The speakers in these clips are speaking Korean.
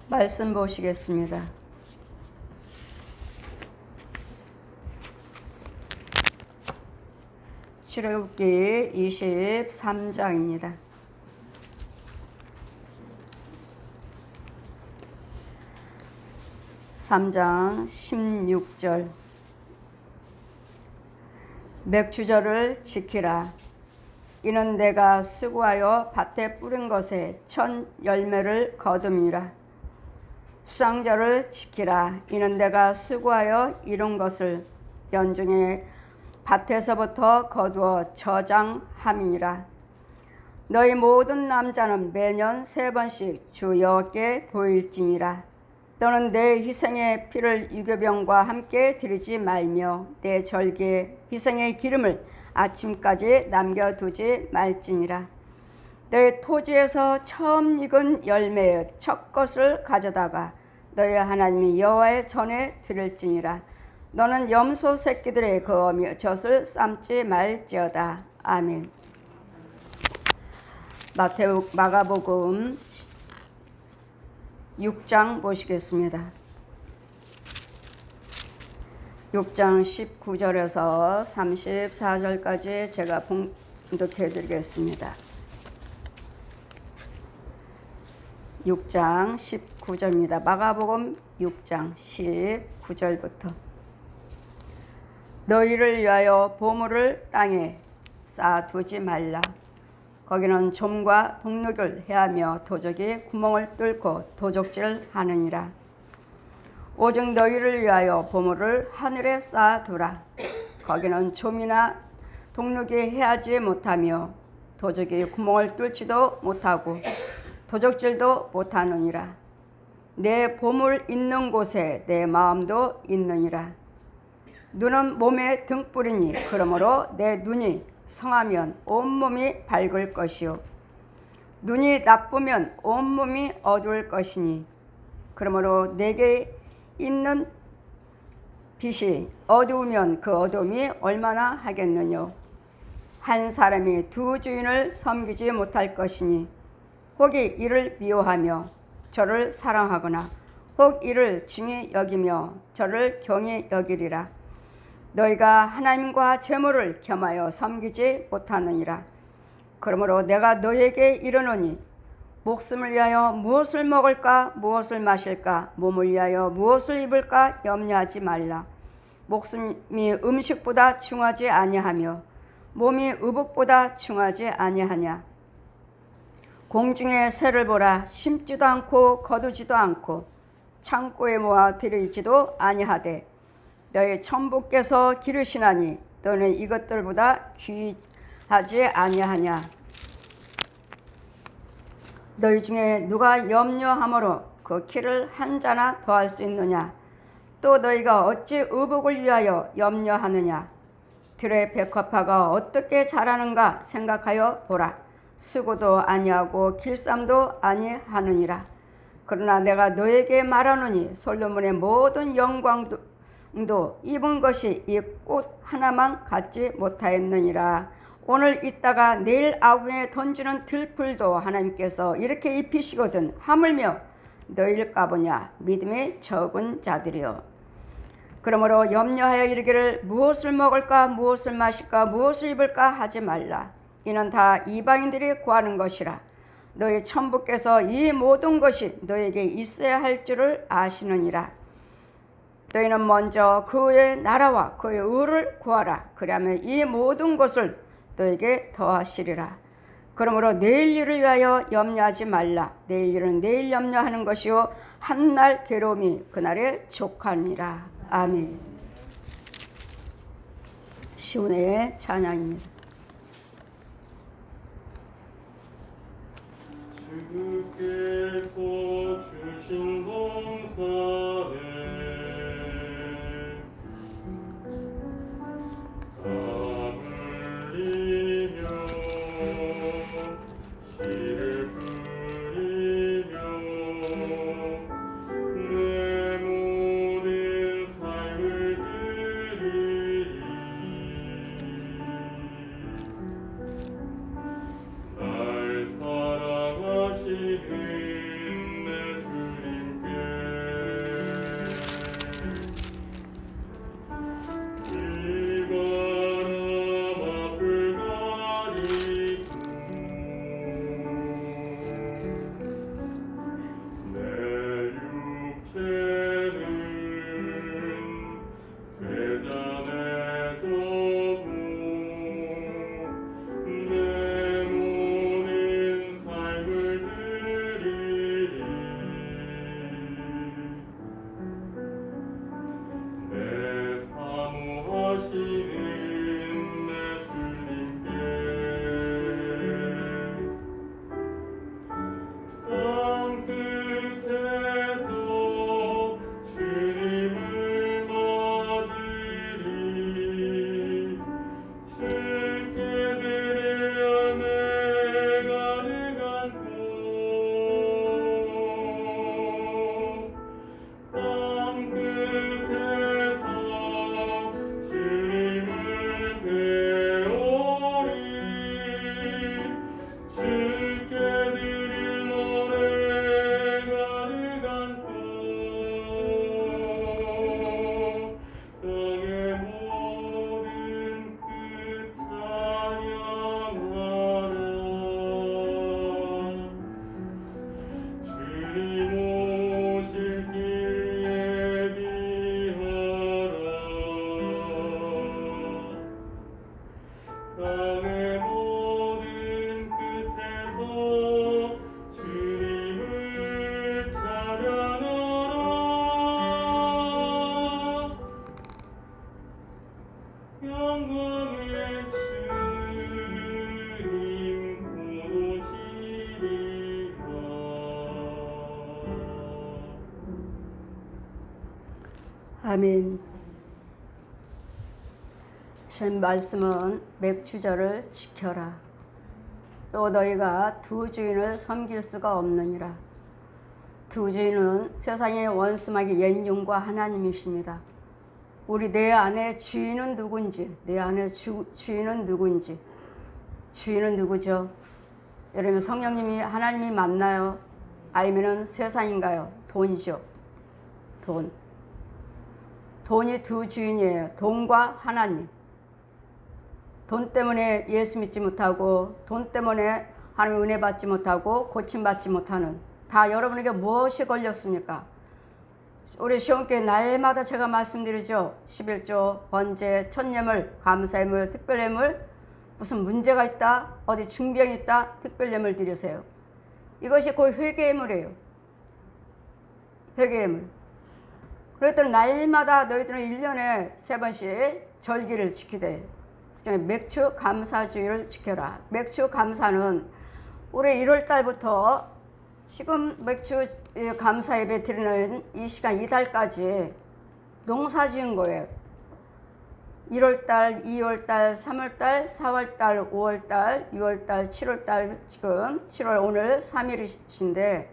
말씀 보시겠습니다. 출애굽기 23장입니다. 3장 16절. 맥주절을 지키라. 이는 내가 수고하여 밭에 뿌린 것에 첫 열매를 거둠이라. 수장절을 지키라. 이는 내가 수고하여 이룬 것을 연중에 밭에서부터 거두어 저장함이니라. 너희 모든 남자는 매년 3번씩 주 여호와께 보일지니라. 너는 내 희생의 피를 유교병과 함께 드리지 말며 내 절기의 희생의 기름을 아침까지 남겨두지 말지니라. 너희 토지에서 처음 익은 열매의 첫 것을 가져다가 너희 하나님이 여호와의 전에 드릴지니라. 너는 염소 새끼들의 그 어미 젖을 삶지 말지어다. 아멘. 마가복음 6장 보시겠습니다. 6장 19절에서 34절까지 제가 봉독해 드리겠습니다. 6장 19절입니다. 마가복음 6장 19절부터. 너희를 위하여 보물을 땅에 쌓아두지 말라. 거기는 좀과 동룩을 해하며 도적이 구멍을 뚫고 도적질 하느니라. 오직 너희를 위하여 보물을 하늘에 쌓아두라. 거기는 좀이나 동룩이 해하지 못하며 도적이 구멍을 뚫지도 못하고 도적질도 못하느니라. 내 보물 있는 곳에 내 마음도 있느니라. 눈은 몸의 등불이니 그러므로 내 눈이 성하면 온몸이 밝을 것이요 눈이 나쁘면 온몸이 어두울 것이니 그러므로 내게 있는 빛이 어두우면 그 어두움이 얼마나 하겠느냐. 한 사람이 두 주인을 섬기지 못할 것이니 혹이 이를 미워하며 저를 사랑하거나 혹 이를 중히 여기며 저를 경히 여기리라. 너희가 하나님과 재물을 겸하여 섬기지 못하느니라. 그러므로 내가 너희에게 이르노니 목숨을 위하여 무엇을 먹을까 무엇을 마실까 몸을 위하여 무엇을 입을까 염려하지 말라. 목숨이 음식보다 중하지 아니하며 몸이 의복보다 중하지 아니하냐. 공중의 새를 보라. 심지도 않고 거두지도 않고 창고에 모아 들이지도 아니하되 너희 천부께서 기르시나니 너는 이것들보다 귀하지 아니하냐. 너희 중에 누가 염려함으로 그 키를 한 자나 더할 수 있느냐. 또 너희가 어찌 의복을 위하여 염려하느냐. 들의 백합화가 어떻게 자라는가 생각하여 보라. 수고도 아니하고 길쌈도 아니하느니라. 그러나 내가 너에게 말하노니 솔로몬의 모든 영광도 입은 것이 이 꽃 하나만 갖지 못하였느니라. 오늘 있다가 내일 아궁에 던지는 들풀도 하나님께서 이렇게 입히시거든 하물며 너희일까 보냐. 믿음이 적은 자들이여. 그러므로 염려하여 이르기를 무엇을 먹을까 무엇을 마실까 무엇을 입을까 하지 말라. 이는 다 이방인들이 구하는 것이라. 너희 천부께서 이 모든 것이 너에게 있어야 할 줄을 아시느니라. 너희는 먼저 그의 나라와 그의 의를 구하라. 그리하면 이 모든 것을 너에게 더하시리라. 그러므로 내일 일을 위하여 염려하지 말라. 내일 일은 내일 염려하는 것이요 한날 괴로움이 그날에 족하니라. 아멘. 시온의 찬양입니다. 주께서 주신 동산에 땀 흘리며 씨를 뿌리며 내 모든 삶을 드리리. 날 사랑하시는 내 주님께 아멘. 신 말씀은 맥주절을 지켜라. 또 너희가 두 주인을 섬길 수가 없느니라. 두 주인은 세상의 원수마귀 옛용과 하나님이십니다. 우리 내 안에 주인은 누군지, 내 안에 주인은 누군지. 주인은 누구죠? 여러분, 성령님이 하나님이 맞나요? 아니면 세상인가요? 돈이죠. 돈. 돈이 두 주인이에요. 돈과 하나님. 돈 때문에 예수 믿지 못하고, 돈 때문에 하나님 은혜 받지 못하고, 고침받지 못하는, 다 여러분에게 무엇이 걸렸습니까? 우리 시온교회 날마다 제가 말씀드리죠. 11조, 번제, 첫예물, 감사예물, 특별예물. 무슨 문제가 있다, 어디 중병이 있다, 특별예물 드리세요. 이것이 곧 회개예물이에요. 회개예물. 그랬더니 날마다 너희들은 1년에 3번씩 절기를 지키되, 맥주 감사주의를 지켜라. 맥주 감사는 올해 1월달부터 지금 맥주 감사 예배 드리는 이 시간 이달까지 농사 지은 거예요. 1월달, 2월달, 3월달, 4월달, 5월달, 6월달, 7월달, 지금 7월 오늘 3일이신데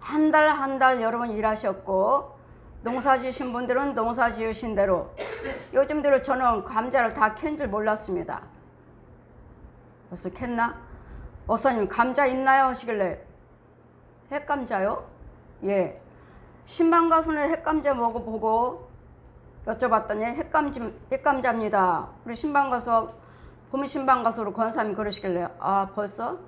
한 달 한 달 여러분 일하셨고, 농사 지으신 분들은 농사 지으신 대로, 요즘 들어 저는 감자를 다 캔 줄 몰랐습니다. 벌써 캤나? 목사님 감자 있나요? 하시길래 핵감자요? 예. 신방 가서는 핵감자 먹어보고 여쭤봤더니 핵감자입니다. 우리 신방 가서, 봄 신방 가서로 권사님 그러시길래, 아 벌써?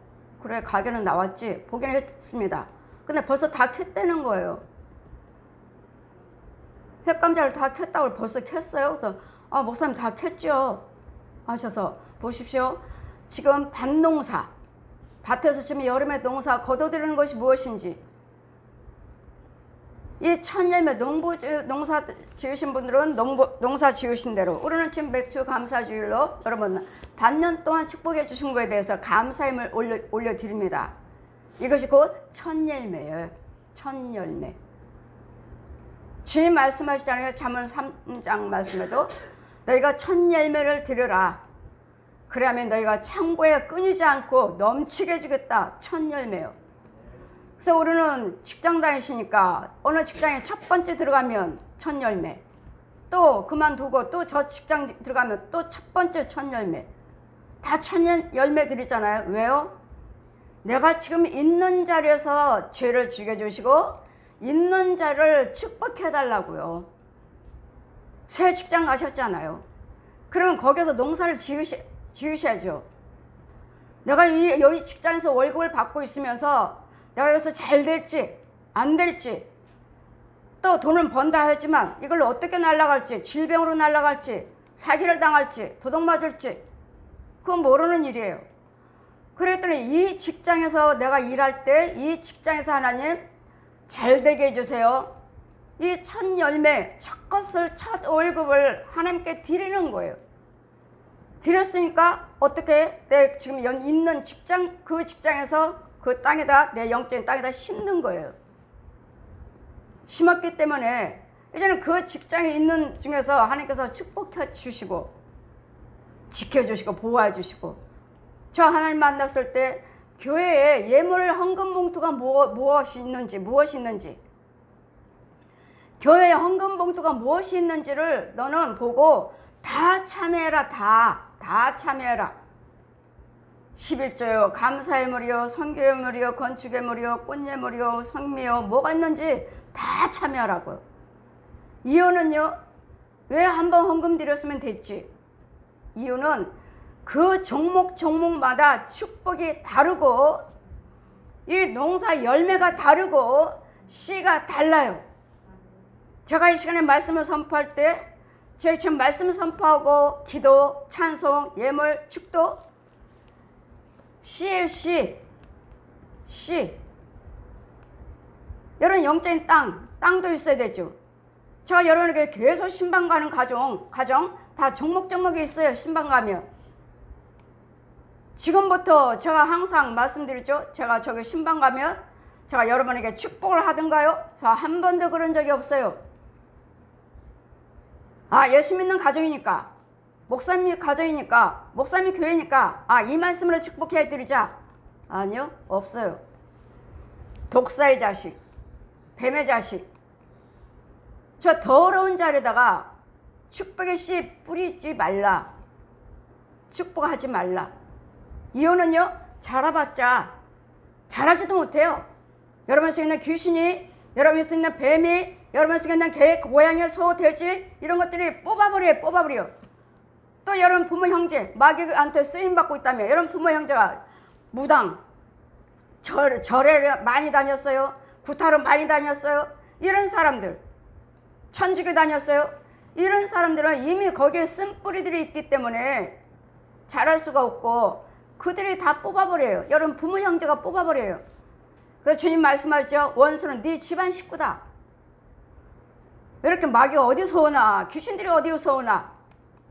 그래, 가게는 나왔지. 보기는 했습니다. 근데 벌써 다 캤다는 거예요. 핵감자를 다 캤다고 벌써 캤어요? 그래서 아 목사님 다 캤죠 하셔서, 보십시오. 지금 밭농사, 밭에서 지금 여름에 농사 거둬들이는 것이 무엇인지, 이 천년에 농사 지으신 분들은 농사 지으신 대로, 우리는 지금 맥주 감사주일로 여러분 반년 동안 축복해 주신 것에 대해서 감사임을 올려드립니다. 이것이 곧 첫열매예요. 첫열매. 주님 말씀하시잖아요. 잠언 3장 말씀에도 너희가 첫열매를 드려라. 그러면 너희가 창고에 끊이지 않고 넘치게 해주겠다. 첫열매요. 그래서 우리는 직장 다니시니까 어느 직장에 첫 번째 들어가면 첫열매, 또 그만두고 또 저 직장 들어가면 또 첫 번째 첫열매, 다 첫열매 드리잖아요. 왜요? 내가 지금 있는 자리에서 죄를 죽여주시고 있는 자를 축복해달라고요. 새 직장 가셨잖아요. 그러면 거기서 농사를 지으셔야죠. 내가 여기 직장에서 월급을 받고 있으면서 내가 여기서 잘 될지 안 될지, 또 돈은 번다 하지만 이걸 어떻게 날아갈지, 질병으로 날아갈지, 사기를 당할지, 도둑 맞을지, 그건 모르는 일이에요. 그랬더니 이 직장에서 내가 일할 때 이 직장에서 하나님 잘 되게 해주세요. 이 첫 열매, 첫 것을, 첫 월급을 하나님께 드리는 거예요. 드렸으니까 어떻게 내 지금 있는 직장, 그 직장에서 그 땅에다, 내 영적인 땅에다 심는 거예요. 심었기 때문에 이제는 그 직장에 있는 중에서 하나님께서 축복해 주시고 지켜주시고 보호해 주시고, 저 하나님 만났을 때 교회에 예물 헌금 봉투가 무엇이 있는지, 교회에 헌금 봉투가 무엇이 있는지를 너는 보고 다 참여해라. 다 참여해라. 11조요, 감사예물이요, 선교예물이요, 건축예물이요, 꽃예물이요, 성미요, 뭐가 있는지 다 참여하라고요. 이유는요, 왜 한번 헌금 드렸으면 됐지? 이유는 그 종목마다 축복이 다르고, 이 농사 열매가 다르고, 씨가 달라요. 제가 이 시간에 말씀을 선포할 때, 제가 지금 말씀을 선포하고, 기도, 찬송, 예물, 축도, 씨예요, 씨. 여러분 영적인 땅도 있어야 되죠. 제가 여러분에게 계속 신방 가는 가정 다 종목이 있어요. 신방 가면 지금부터 제가 항상 말씀드리죠. 제가 저기 신방 가면 제가 여러분에게 축복을 하든가요? 저 한 번도 그런 적이 없어요. 예수 믿는 가정이니까, 목사님 가정이니까, 목사님 교회니까 이 말씀으로 축복해 드리자. 아니요, 없어요. 독사의 자식, 뱀의 자식, 저 더러운 자리에다가 축복의 씨 뿌리지 말라. 축복하지 말라. 이혼은요, 자라봤자 잘하지도 못해요. 여러분 속에 있는 귀신이, 여러분 속에 있는 뱀이, 여러분 속에 있는 개, 고양이, 소, 돼지 이런 것들이 뽑아버려. 또 여러분 부모 형제 마귀한테 쓰임받고 있다며, 여러분 부모 형제가 무당, 절에 많이 다녔어요. 구타로 많이 다녔어요. 이런 사람들, 천주교 다녔어요. 이런 사람들은 이미 거기에 쓴뿌리들이 있기 때문에 잘할 수가 없고 그들이 다 뽑아버려요. 여러분 부모 형제가 뽑아버려요. 그래서 주님 말씀하셨죠. 원수는 네 집안 식구다. 왜 이렇게 마귀가 어디서 오나, 귀신들이 어디서 오나.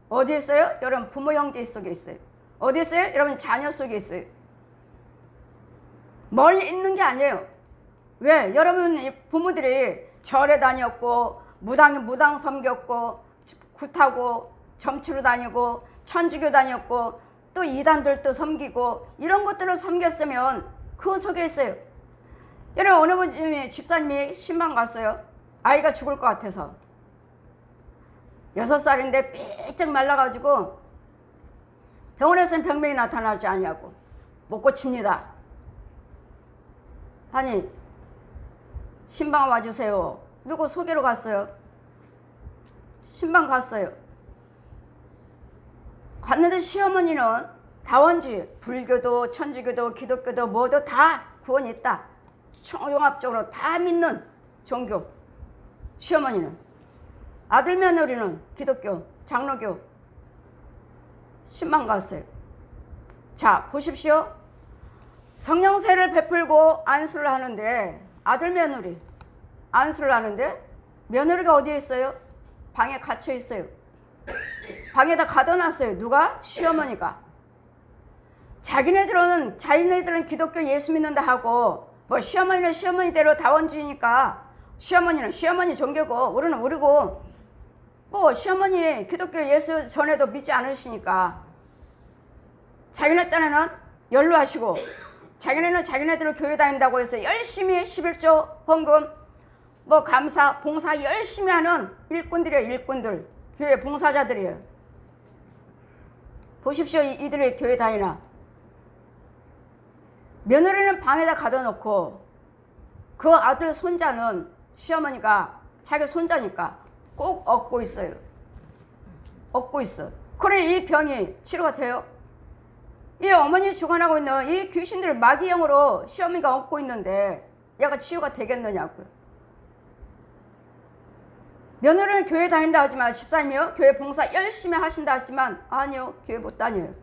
어디에 있어요? 여러분 부모 형제 속에 있어요. 어디에 있어요? 여러분 자녀 속에 있어요. 멀리 있는 게 아니에요. 왜? 여러분 부모들이 절에 다녔고 무당 섬겼고 굿하고 점치러 다니고 천주교 다녔고 또 이단들도 섬기고 이런 것들을 섬겼으면 그 속에 있어요. 여러분 어느 분 집사님이 신방 갔어요. 아이가 죽을 것 같아서 6살인데 삐쩍 말라가지고 병원에서는 병명이 나타나지 않냐고 못 고칩니다. 아니 신방 와주세요. 누구 소개로 갔어요. 신방 갔어요. 갔는데 시어머니는 다원주의, 불교도 천주교도 기독교도 뭐도 다 구원이 있다. 종합적으로 다 믿는 종교. 시어머니는. 아들 며느리는 기독교, 장로교. 신방 갔어요. 자 보십시오. 성령세를 베풀고 안수를 하는데 아들 며느리 안수를 하는데 며느리가 어디에 있어요? 방에 갇혀 있어요. 방에다 가둬놨어요. 누가? 시어머니가. 자기네들은 기독교 예수 믿는다 하고 뭐 시어머니는 시어머니대로 다원주의니까 시어머니는 시어머니 종교고 우리는 우리고 뭐 시어머니 기독교 예수 전에도 믿지 않으시니까 자기네 딴에는 연루하시고 자기네는 자기네들로 교회 다닌다고 해서 열심히 11조 헌금 뭐 감사 봉사 열심히 하는 일꾼들이에요. 일꾼들 교회 봉사자들이에요. 보십시오. 이들의 교회 다니나. 며느리는 방에다 가둬놓고 그 아들 손자는 시어머니가 자기 손자니까 꼭 업고 있어요. 업고 있어. 그래 이 병이 치료가 돼요? 이 어머니 주관하고 있는 이 귀신들을 마귀형으로 시어머니가 업고 있는데 얘가 치유가 되겠느냐고요. 며느리는 교회 다닌다 하지만 집사님이요 교회 봉사 열심히 하신다 하지만 아니요 교회 못 다녀요.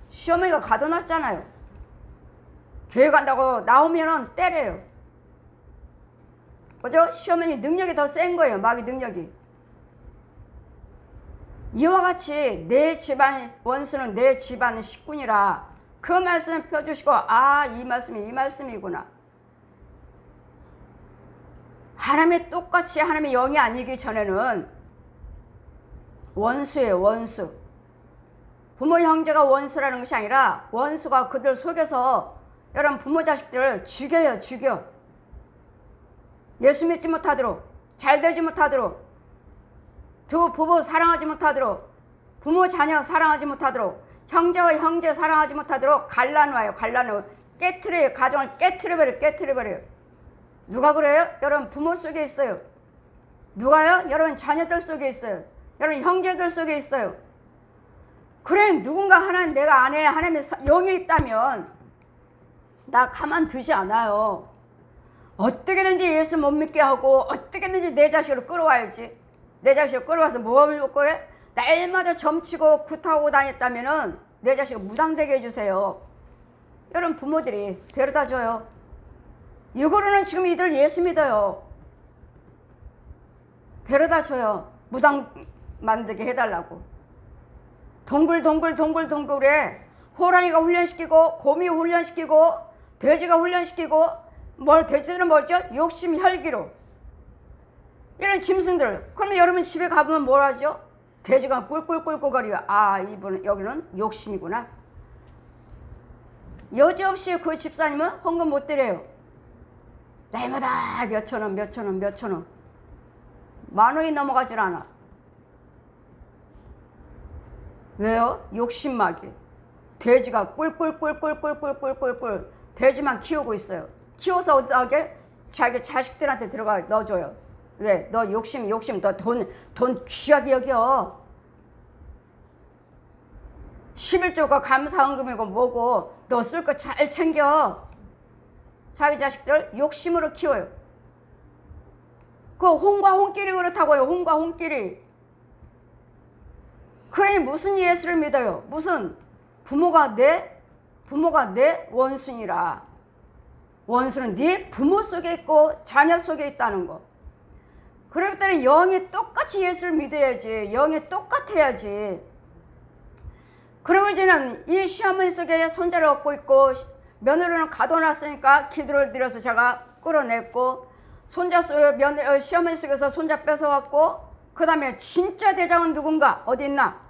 시어머니가 가둬놨잖아요. 교회 간다고 나오면은 때려요. 그죠? 시어머니 능력이 더 센 거예요. 마귀 능력이. 이와 같이 내 집안 원수는 내 집안 식군이라 그 말씀을 펴주시고 이 말씀이 이 말씀이구나. 하나님의 똑같이 하나님의 영이 아니기 전에는 원수예요. 원수. 부모 형제가 원수라는 것이 아니라 원수가 그들 속에서 여러분 부모 자식들을 죽여요. 죽여. 예수 믿지 못하도록 잘 되지 못하도록 두 부부 사랑하지 못하도록 부모 자녀 사랑하지 못하도록 형제와 형제 사랑하지 못하도록 갈라놓아요. 갈라놓아요. 깨트려요. 가정을 깨트려버려요. 누가 그래요? 여러분 부모 속에 있어요. 누가요? 여러분 자녀들 속에 있어요. 여러분 형제들 속에 있어요. 그래 누군가 하나님 내가 안에 하나님의 영이 있다면 나 가만두지 않아요. 어떻게든지 예수 못 믿게 하고 어떻게든지 내 자식으로 끌어와야지. 내 자식을 끌어와서 뭘 그래? 날마다 점치고 굿하고 다녔다면은 내 자식을 무당되게 해주세요. 여러분 부모들이 데려다 줘요. 이거로는 지금 이들 예수 믿어요. 데려다 줘요. 무당 만들게 해달라고. 동글동글에 호랑이가 훈련시키고 곰이 훈련시키고 돼지가 훈련시키고 돼지들은 뭐죠? 욕심 혈기로. 이런 짐승들. 그러면 여러분 집에 가보면 뭘 하죠? 돼지가 꿀꿀꿀꿀거려. 아, 이분은 여기는 욕심이구나. 여지없이 그 집사님은 헌금 못 드려요. 날마다 몇천 원, 몇천 원, 몇천 원. 만 원이 넘어가질 않아. 왜요? 욕심막이. 돼지가 꿀꿀꿀꿀꿀꿀꿀꿀꿀 돼지만 키우고 있어요. 키워서 어떻게 자기 자식들한테 들어가 넣어줘요. 왜? 너 욕심, 너 돈 귀하게 여겨. 11조가 감사헌금이고 뭐고 너 쓸 거 잘 챙겨. 자기 자식들 욕심으로 키워요. 그 혼과 혼끼리 그렇다고요. 혼과 혼끼리. 그러니 무슨 예수를 믿어요? 무슨 부모가 내 원수니라. 원수는 네 부모 속에 있고 자녀 속에 있다는 거. 그렇기 때문에 영이 똑같이 예수를 믿어야지. 영이 똑같아야지. 그리고 이제는 이 시어머니 속에 손자를 얻고 있고 며느리는 가둬놨으니까 기도를 드려서 제가 끌어냈고 손자 속에 시어머니 속에서 손자 뺏어왔고 그 다음에 진짜 대장은 누군가 어디 있나?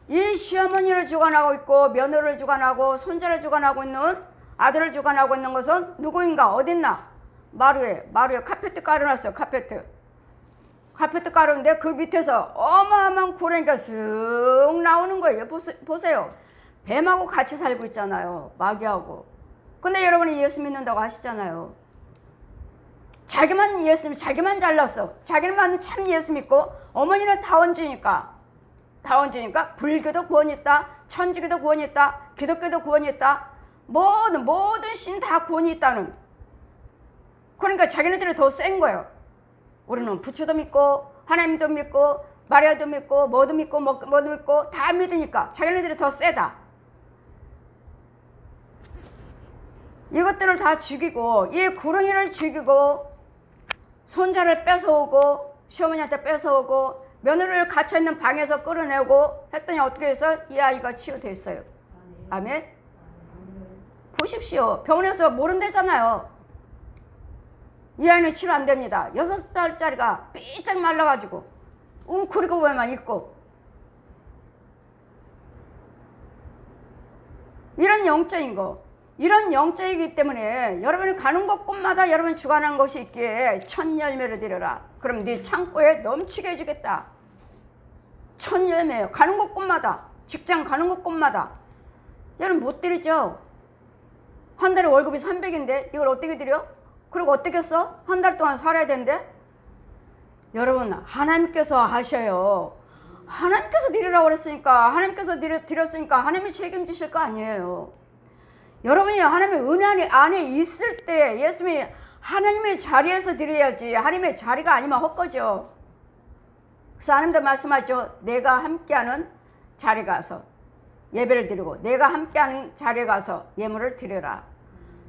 이 시어머니를 주관하고 있고 며느리를 주관하고 손자를 주관하고 있는 아들을 주관하고 있는 것은 누구인가? 어디 있나? 마루에 카페트 깔아놨어요. 카페트 깔았는데 그 밑에서 어마어마한 구렁이가 쓱 나오는 거예요. 보세요. 뱀하고 같이 살고 있잖아요. 마귀하고. 근데 여러분이 예수 믿는다고 하시잖아요. 자기만 잘났어. 자기만 참 예수 믿고 어머니는 다원주니까 불교도 구원이 있다. 천주교도 구원이 있다. 기독교도 구원이 있다. 모든 신 다 구원이 있다는. 그러니까 자기네들이 더 센 거예요. 우리는 부처도 믿고 하나님도 믿고 마리아도 믿고 뭐도 믿고 다 믿으니까 자기네들이 더 세다. 이것들을 다 죽이고 이 구렁이를 죽이고 손자를 뺏어오고 시어머니한테 뺏어오고 며느리를 갇혀있는 방에서 끌어내고 했더니 어떻게 해서 이 아이가 치유됐어요. 아멘. 보십시오. 병원에서 모른대잖아요. 이 아이는 치료 안 됩니다. 6살짜리가 삐쩍 말라가지고 웅크리고 왜만 있고. 이런 영적인 거. 이런 영적이기 때문에 여러분이 가는 곳곳마다 여러분 주관한 것이 있기에 천 열매를 드려라. 그럼 네 창고에 넘치게 해주겠다. 천 열매요. 가는 곳곳마다. 직장 가는 곳곳마다. 여러분 못 드리죠? 한 달에 월급이 300인데 이걸 어떻게 드려? 그리고 어떻게 써? 한 달 동안 살아야 되는데? 여러분 하나님께서 하셔요. 하나님께서 드리라고 그랬으니까 하나님께서 드렸으니까 하나님이 책임지실 거 아니에요. 여러분이 하나님의 은혜 안에 있을 때 예수님이 하나님의 자리에서 드려야지 하나님의 자리가 아니면 헛거죠. 그래서 하나님도 말씀하죠. 내가 함께하는 자리에 가서 예배를 드리고 내가 함께하는 자리에 가서 예물을 드려라.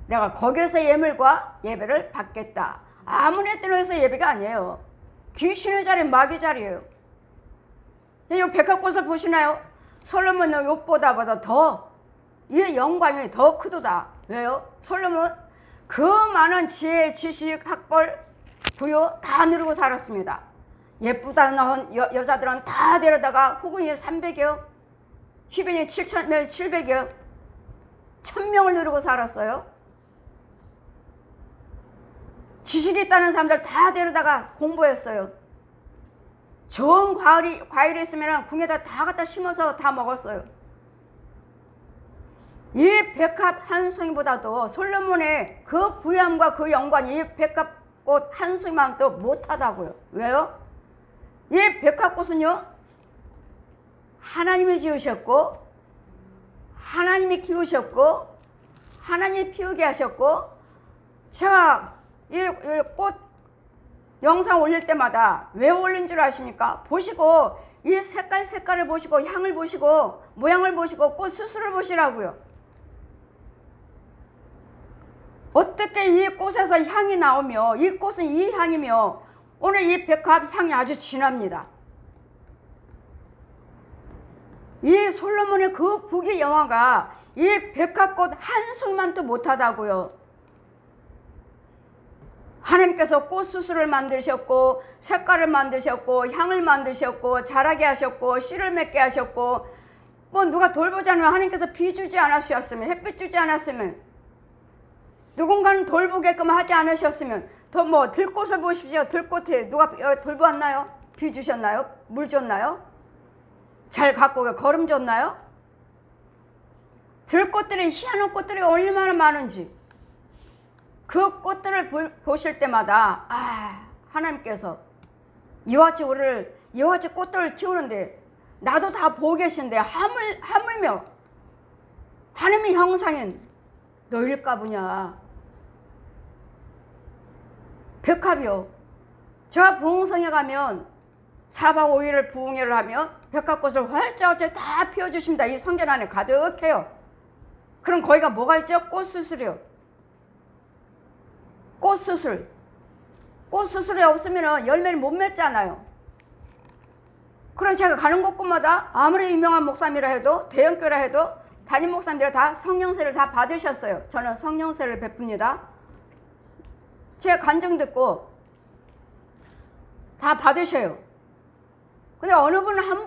내가 거기에서 예물과 예배를 받겠다. 아무나 때문에 예배가 아니에요. 귀신의 자리, 마귀 자리예요. 이 백합꽃을 보시나요? 솔로몬의 옷보다 더 이 영광이 더 크도다. 왜요? 솔로몬 그 많은 지혜, 지식, 학벌, 부여 다 누리고 살았습니다. 예쁘다는 여자들은 다 데려다가 후궁이 300이요. 휘변이 700이요. 1000명을 누리고 살았어요. 지식이 있다는 사람들 다 데려다가 공부했어요. 좋은 과일이 있으면 궁에다 다 갖다 심어서 다 먹었어요. 이 백합 한 송이보다도 솔로몬의 그 부유함과 그 영광이 이 백합꽃 한 송이만도 못하다고요. 왜요? 이 백합꽃은요 하나님이 지으셨고 하나님이 키우셨고 하나님이 피우게 하셨고 제가 이 꽃 영상 올릴 때마다 왜 올린 줄 아십니까? 보시고 이 색깔을 보시고 향을 보시고 모양을 보시고 꽃 수술을 보시라고요. 어떻게 이 꽃에서 향이 나오며 이 꽃은 이 향이며 오늘 이 백합 향이 아주 진합니다. 이 솔로몬의 그 부귀 영화가 이 백합꽃 한 송이만도 못하다고요. 하나님께서 꽃수술을 만드셨고 색깔을 만드셨고 향을 만드셨고 자라게 하셨고 씨를 맺게 하셨고 뭐 누가 돌보지 않으면 하나님께서 비 주지 않으셨으면 햇빛 주지 않았으면 누군가는 돌보게끔 하지 않으셨으면 더 뭐 들꽃을 보십시오. 들꽃에 누가 돌보았나요? 비 주셨나요? 물 줬나요? 잘 갖고 걸음 줬나요? 들꽃들이 희한한 꽃들이 얼마나 많은지 그 꽃들을 보실 때마다 하나님께서 이와 같이 꽃들을 키우는데 나도 다 보고 계신데 하물며 하나님의 형상인 너일까 보냐. 백합이요. 제가 부흥성에 가면 4박 5일을 부흥회를 하면 백합꽃을 활짝활짝 다 피워주십니다. 이 성전 안에 가득해요. 그럼 거기가 뭐가 있죠? 꽃수술이요. 꽃수술이 없으면 열매를 못 맺잖아요. 그래서 제가 가는 곳곳마다 아무리 유명한 목사님이라 해도 대형교라 해도 담임 목사님들 다 성령세를 다 받으셨어요. 저는 성령세를 베풉니다. 제가 간증 듣고 다 받으셔요. 근데 어느 분 한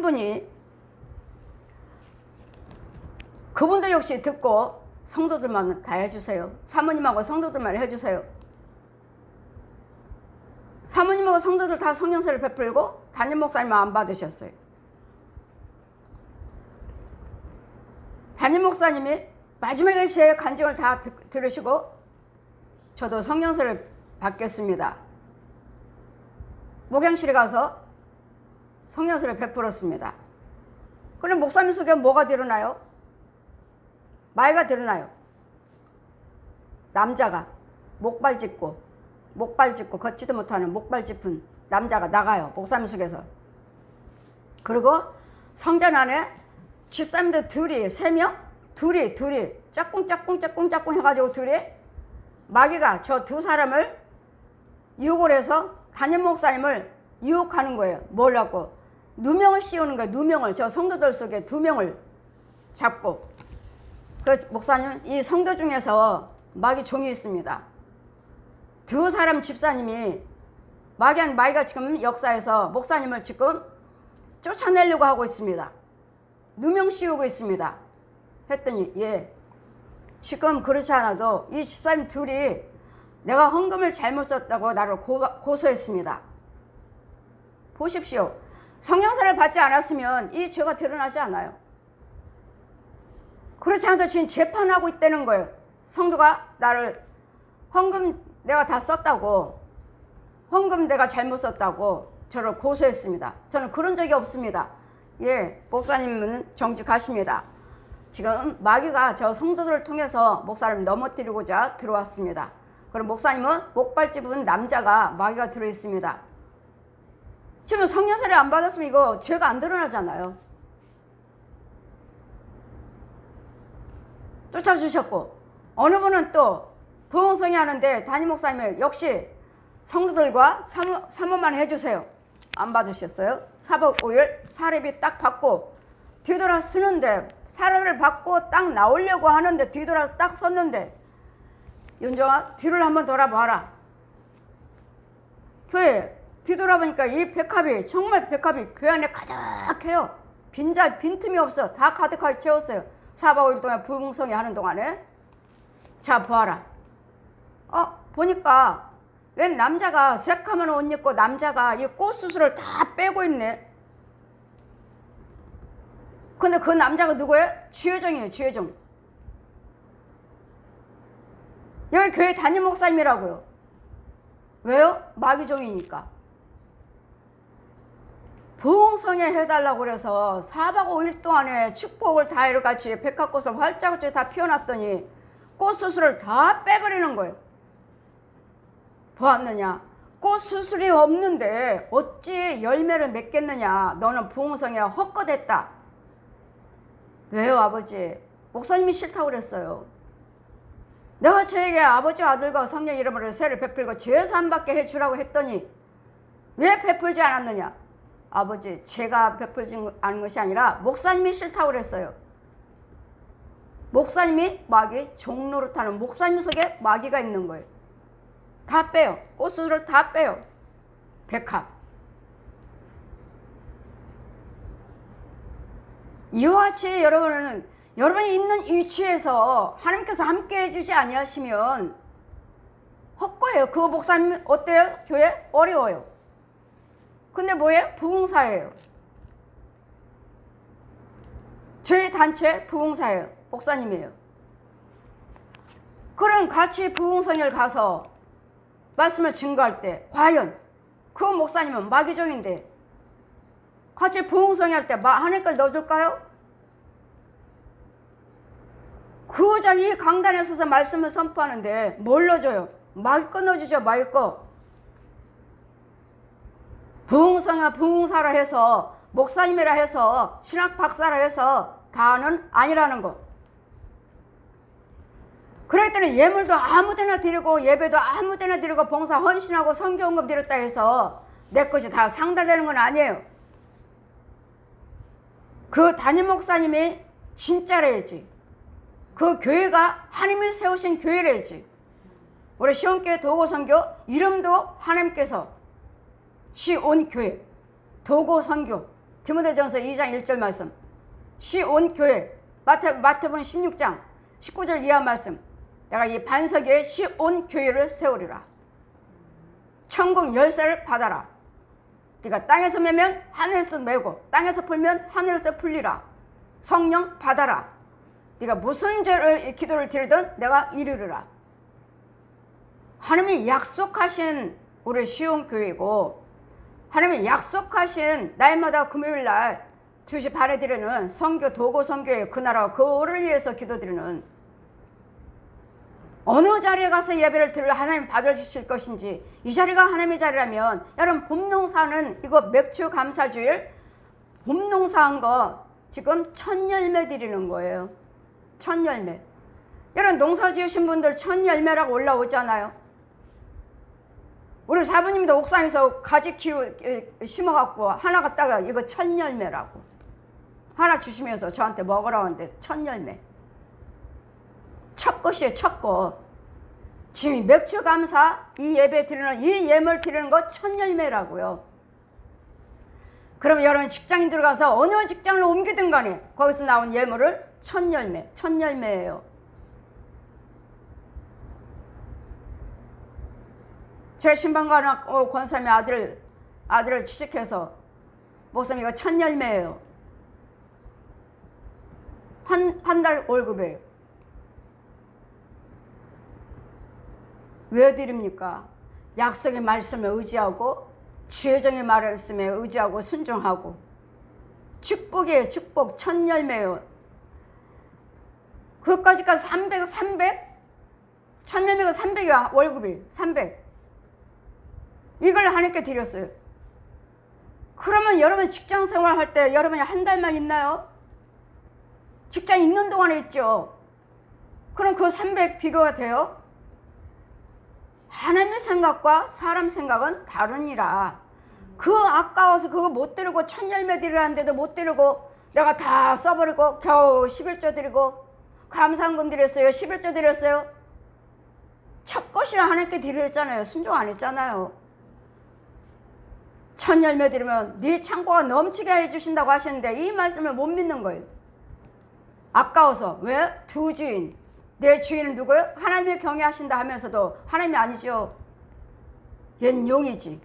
분이 그분도 역시 듣고 성도들만 다 해주세요. 사모님하고 성도들만 해주세요. 사모님하고 성도들 다 성령세를 베풀고 담임 목사님은 안 받으셨어요. 담임 목사님이 마지막에 제 간증을 다 들으시고 저도 성령세를 받겠습니다. 목양실에 가서 성령세를 베풀었습니다. 그럼 목사님 속에 뭐가 드러나요? 말가 드러나요. 남자가 목발 짚고 걷지도 못하는 목발 짚은 남자가 나가요. 목사님 속에서. 그리고 성전 안에 집사님들 세 명? 둘이 짝꿍 해가지고 둘이 마귀가 저 두 사람을 유혹을 해서 담임 목사님을 유혹하는 거예요. 뭐라고? 누명을 씌우는 거예요. 누명을. 저 성도들 속에 2명을 잡고. 그 목사님, 이 성도 중에서 마귀 종이 있습니다. 두 사람 집사님이 마귀가 지금 역사에서 목사님을 지금 쫓아내려고 하고 있습니다. 누명 씌우고 있습니다. 했더니 지금 그렇지 않아도 이 집사님 둘이 내가 헌금을 잘못 썼다고 나를 고소했습니다. 보십시오. 성령세를 받지 않았으면 이 죄가 드러나지 않아요. 그렇지 않아도 지금 재판하고 있다는 거예요. 성도가 나를 헌금 내가 다 썼다고, 헌금 내가 잘못 썼다고 저를 고소했습니다. 저는 그런 적이 없습니다. 목사님은 정직하십니다. 지금 마귀가 저 성도들을 통해서 목사님을 넘어뜨리고자 들어왔습니다. 그럼 목사님은 목발 짚은 남자가 마귀가 들어있습니다. 지금 성령세를 안 받았으면 이거 죄가 안 드러나잖아요. 쫓아주셨고, 어느 분은 또 부흥성회 하는데 담임 목사님이 역시 성도들과 사모만 해주세요. 안 받으셨어요? 4박 5일 사례비 딱 받고 뒤돌아 서는데, 사례비를 받고 딱 나오려고 하는데 뒤돌아 딱 섰는데, 윤정아 뒤를 한번 돌아봐라. 교회 뒤돌아보니까 이 백합이, 정말 백합이 교회 안에 가득해요. 빈틈이 없어. 다 가득하게 채웠어요. 4박 5일 동안 부흥성회 하는 동안에. 자, 보아라. 보니까 웬 남자가 새카만 옷 입고 남자가 이 꽃수술을 다 빼고 있네. 근데 그 남자가 누구예요? 주혜정이에요. 주혜정. 여기 교회 담임 목사님이라고요. 왜요? 마귀종이니까. 부흥성회 해달라고 그래서 4박 5일 동안에 축복을 다 이렇게 백합꽃을 활짝활짝 다 피워놨더니 꽃수술을 다 빼버리는 거예요. 보았느냐? 꽃수술이 없는데 어찌 열매를 맺겠느냐? 너는 부흥성회 헛것했다. 왜요, 아버지? 목사님이 싫다고 그랬어요. 내가 저에게 아버지와 아들과 성령 이름으로 세를 베풀고 죄사함 받게 해주라고 했더니 왜 베풀지 않았느냐? 아버지, 제가 베풀지 않은 것이 아니라 목사님이 싫다고 그랬어요. 목사님이 마귀 종노릇하는 목사님 속에 마귀가 있는 거예요. 다 빼요. 꽃수를 다 빼요. 백합. 이와 같이 여러분이 있는 위치에서 하나님께서 함께 해주지 아니하시면 헛거예요. 그 목사님 어때요? 교회 어려워요. 근데 뭐예요? 부흥사예요. 저희 단체 부흥사예요. 목사님이에요. 그럼 같이 부흥성을 가서 말씀을 증거할 때 과연 그 목사님은 마귀종인데 같이 부흥성회 할 때 하나님 걸 넣어줄까요? 그 자리 강단에 서서 말씀을 선포하는데 뭘 넣어줘요? 마귀 거 넣어주죠. 마귀 거. 부흥성회 부흥사라 해서 목사님이라 해서 신학 박사라 해서 다는 아니라는 거. 그럴 때는 예물도 아무데나 드리고 예배도 아무데나 드리고 봉사 헌신하고 선교헌금 드렸다 해서 내 것이 다 상달되는 건 아니에요. 그 담임 목사님이 진짜래야지. 그 교회가 하나님이 세우신 교회래야지. 우리 시온교회 도고선교 이름도 하나님께서 시온교회 도고선교 디모데전서 2장 1절 말씀 시온교회 마태복음 16장 19절 이하 말씀 내가 이 반석에 시온교회를 세우리라. 천국 열쇠를 받아라. 네가 땅에서 매면 하늘에서 매고 땅에서 풀면 하늘에서 풀리라. 성령 받아라. 네가 무슨 기도를 드리든 내가 이루리라. 하나님이 약속하신 우리 시온교회고 하나님이 약속하신 날마다 금요일날 2시 반에 드리는 선교 도고 선교의 그 나라 그를 위해서 기도드리는 어느 자리에 가서 예배를 드려 하나님 받으실 것인지 이 자리가 하나님의 자리라면 여러분 봄농사는 이거 맥주 감사주일 봄농사한 거 지금 천열매 드리는 거예요. 천열매. 여러분 농사 지으신 분들 천열매라고 올라오잖아요. 우리 사부님도 옥상에서 가지 심어갖고 하나 갖다가 이거 천열매라고 하나 주시면서 저한테 먹으라고 하는데 천열매. 첫 것이에요. 첫 것. 지금 맥주 감사 이 예배 드리는 이 예물 드리는 거 천열매라고요. 그러면 여러분 직장인 들어가서 어느 직장을 옮기든 간에 거기서 나온 예물을 천열매 천열매예요. 제 신방관 권사님의 아들을 취직해서 목사님 이거 천열매예요. 한 달 월급이에요. 왜 드립니까? 약속의 말씀에 의지하고 주의정의 말씀에 의지하고 순종하고 축복이에요. 축복 천열매요. 그것까지가 300 천열매가 300이야. 월급이 300 이걸 하나님께 드렸어요. 그러면 여러분 직장 생활할 때 여러분이 한 달만 있나요? 직장 있는 동안에 있죠. 그럼 그 300 비교가 돼요? 하나님의 생각과 사람 생각은 다르니라. 그 아까워서 그거 못 드리고 천열매 드리라는데도 못 드리고 내가 다 써버리고 겨우 11조 드리고 감사헌금 드렸어요. 11조 드렸어요. 첫 것이라 하나님께 드렸잖아요. 순종 안 했잖아요. 천열매 드리면 네 창고가 넘치게 해주신다고 하셨는데 이 말씀을 못 믿는 거예요. 아까워서. 왜? 두 주인. 내 주인은 누구예요? 하나님을 경외하신다 하면서도 하나님이 아니죠. 얜 용이지.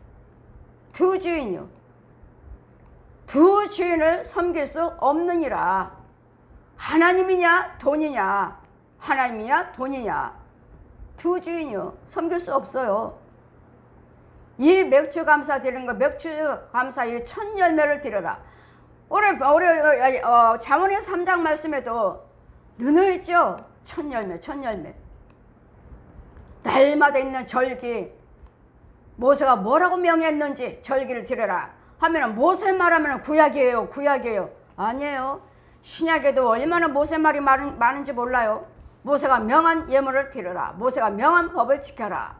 두 주인이요. 두 주인을 섬길 수 없느니라. 하나님이냐 돈이냐 하나님이냐 돈이냐 두 주인이요. 섬길 수 없어요. 이 맥주 감사 드리는 거 맥주 감사 이 천열매를 드려라. 올해 잠언의 3장 말씀에도 눈을 있죠. 천열매 날마다 있는 절기 모세가 뭐라고 명했는지 절기를 드려라 하면은 모세 말하면 구약이에요. 아니에요. 신약에도 얼마나 모세 말이 많은지 몰라요. 모세가 명한 예물을 드려라. 모세가 명한 법을 지켜라.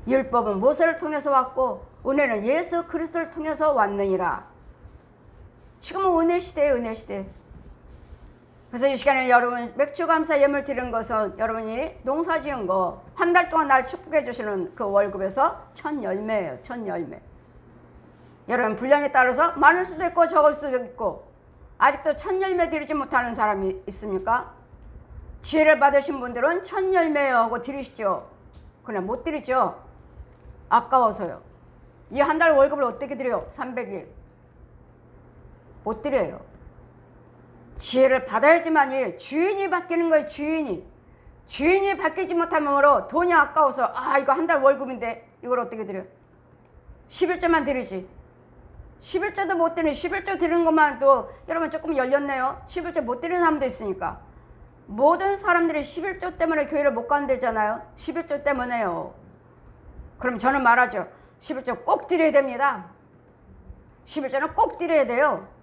율법은 모세를 통해서 왔고 은혜는 예수 그리스도를 통해서 왔느니라. 지금은 은혜 시대예요. 은혜 시대. 그래서 이 시간에 여러분 맥주 감사 예물 드리는 것은 여러분이 농사 지은 거 한 달 동안 날 축복해 주시는 그 월급에서 첫 열매예요. 첫 열매. 여러분 분량에 따라서 많을 수도 있고 적을 수도 있고 아직도 첫 열매 드리지 못하는 사람이 있습니까? 지혜를 받으신 분들은 첫 열매요 하고 드리시죠. 그냥 못 드리죠. 아까워서요. 이 한 달 월급을 어떻게 드려요? 300일. 못 드려요. 지혜를 받아야지만이 주인이 바뀌는 거예요. 주인이 바뀌지 못하므로 돈이 아까워서 이거 한 달 월급인데 이걸 어떻게 드려요? 11조만 드리지. 11조도 못 드리는 11조 드리는 것만 또 여러분 조금 열렸네요. 11조 못 드리는 사람도 있으니까. 모든 사람들이 11조 때문에 교회를 못 간대잖아요. 11조 때문에요. 그럼 저는 말하죠. 11조 꼭 드려야 됩니다. 11조는 꼭 드려야 돼요.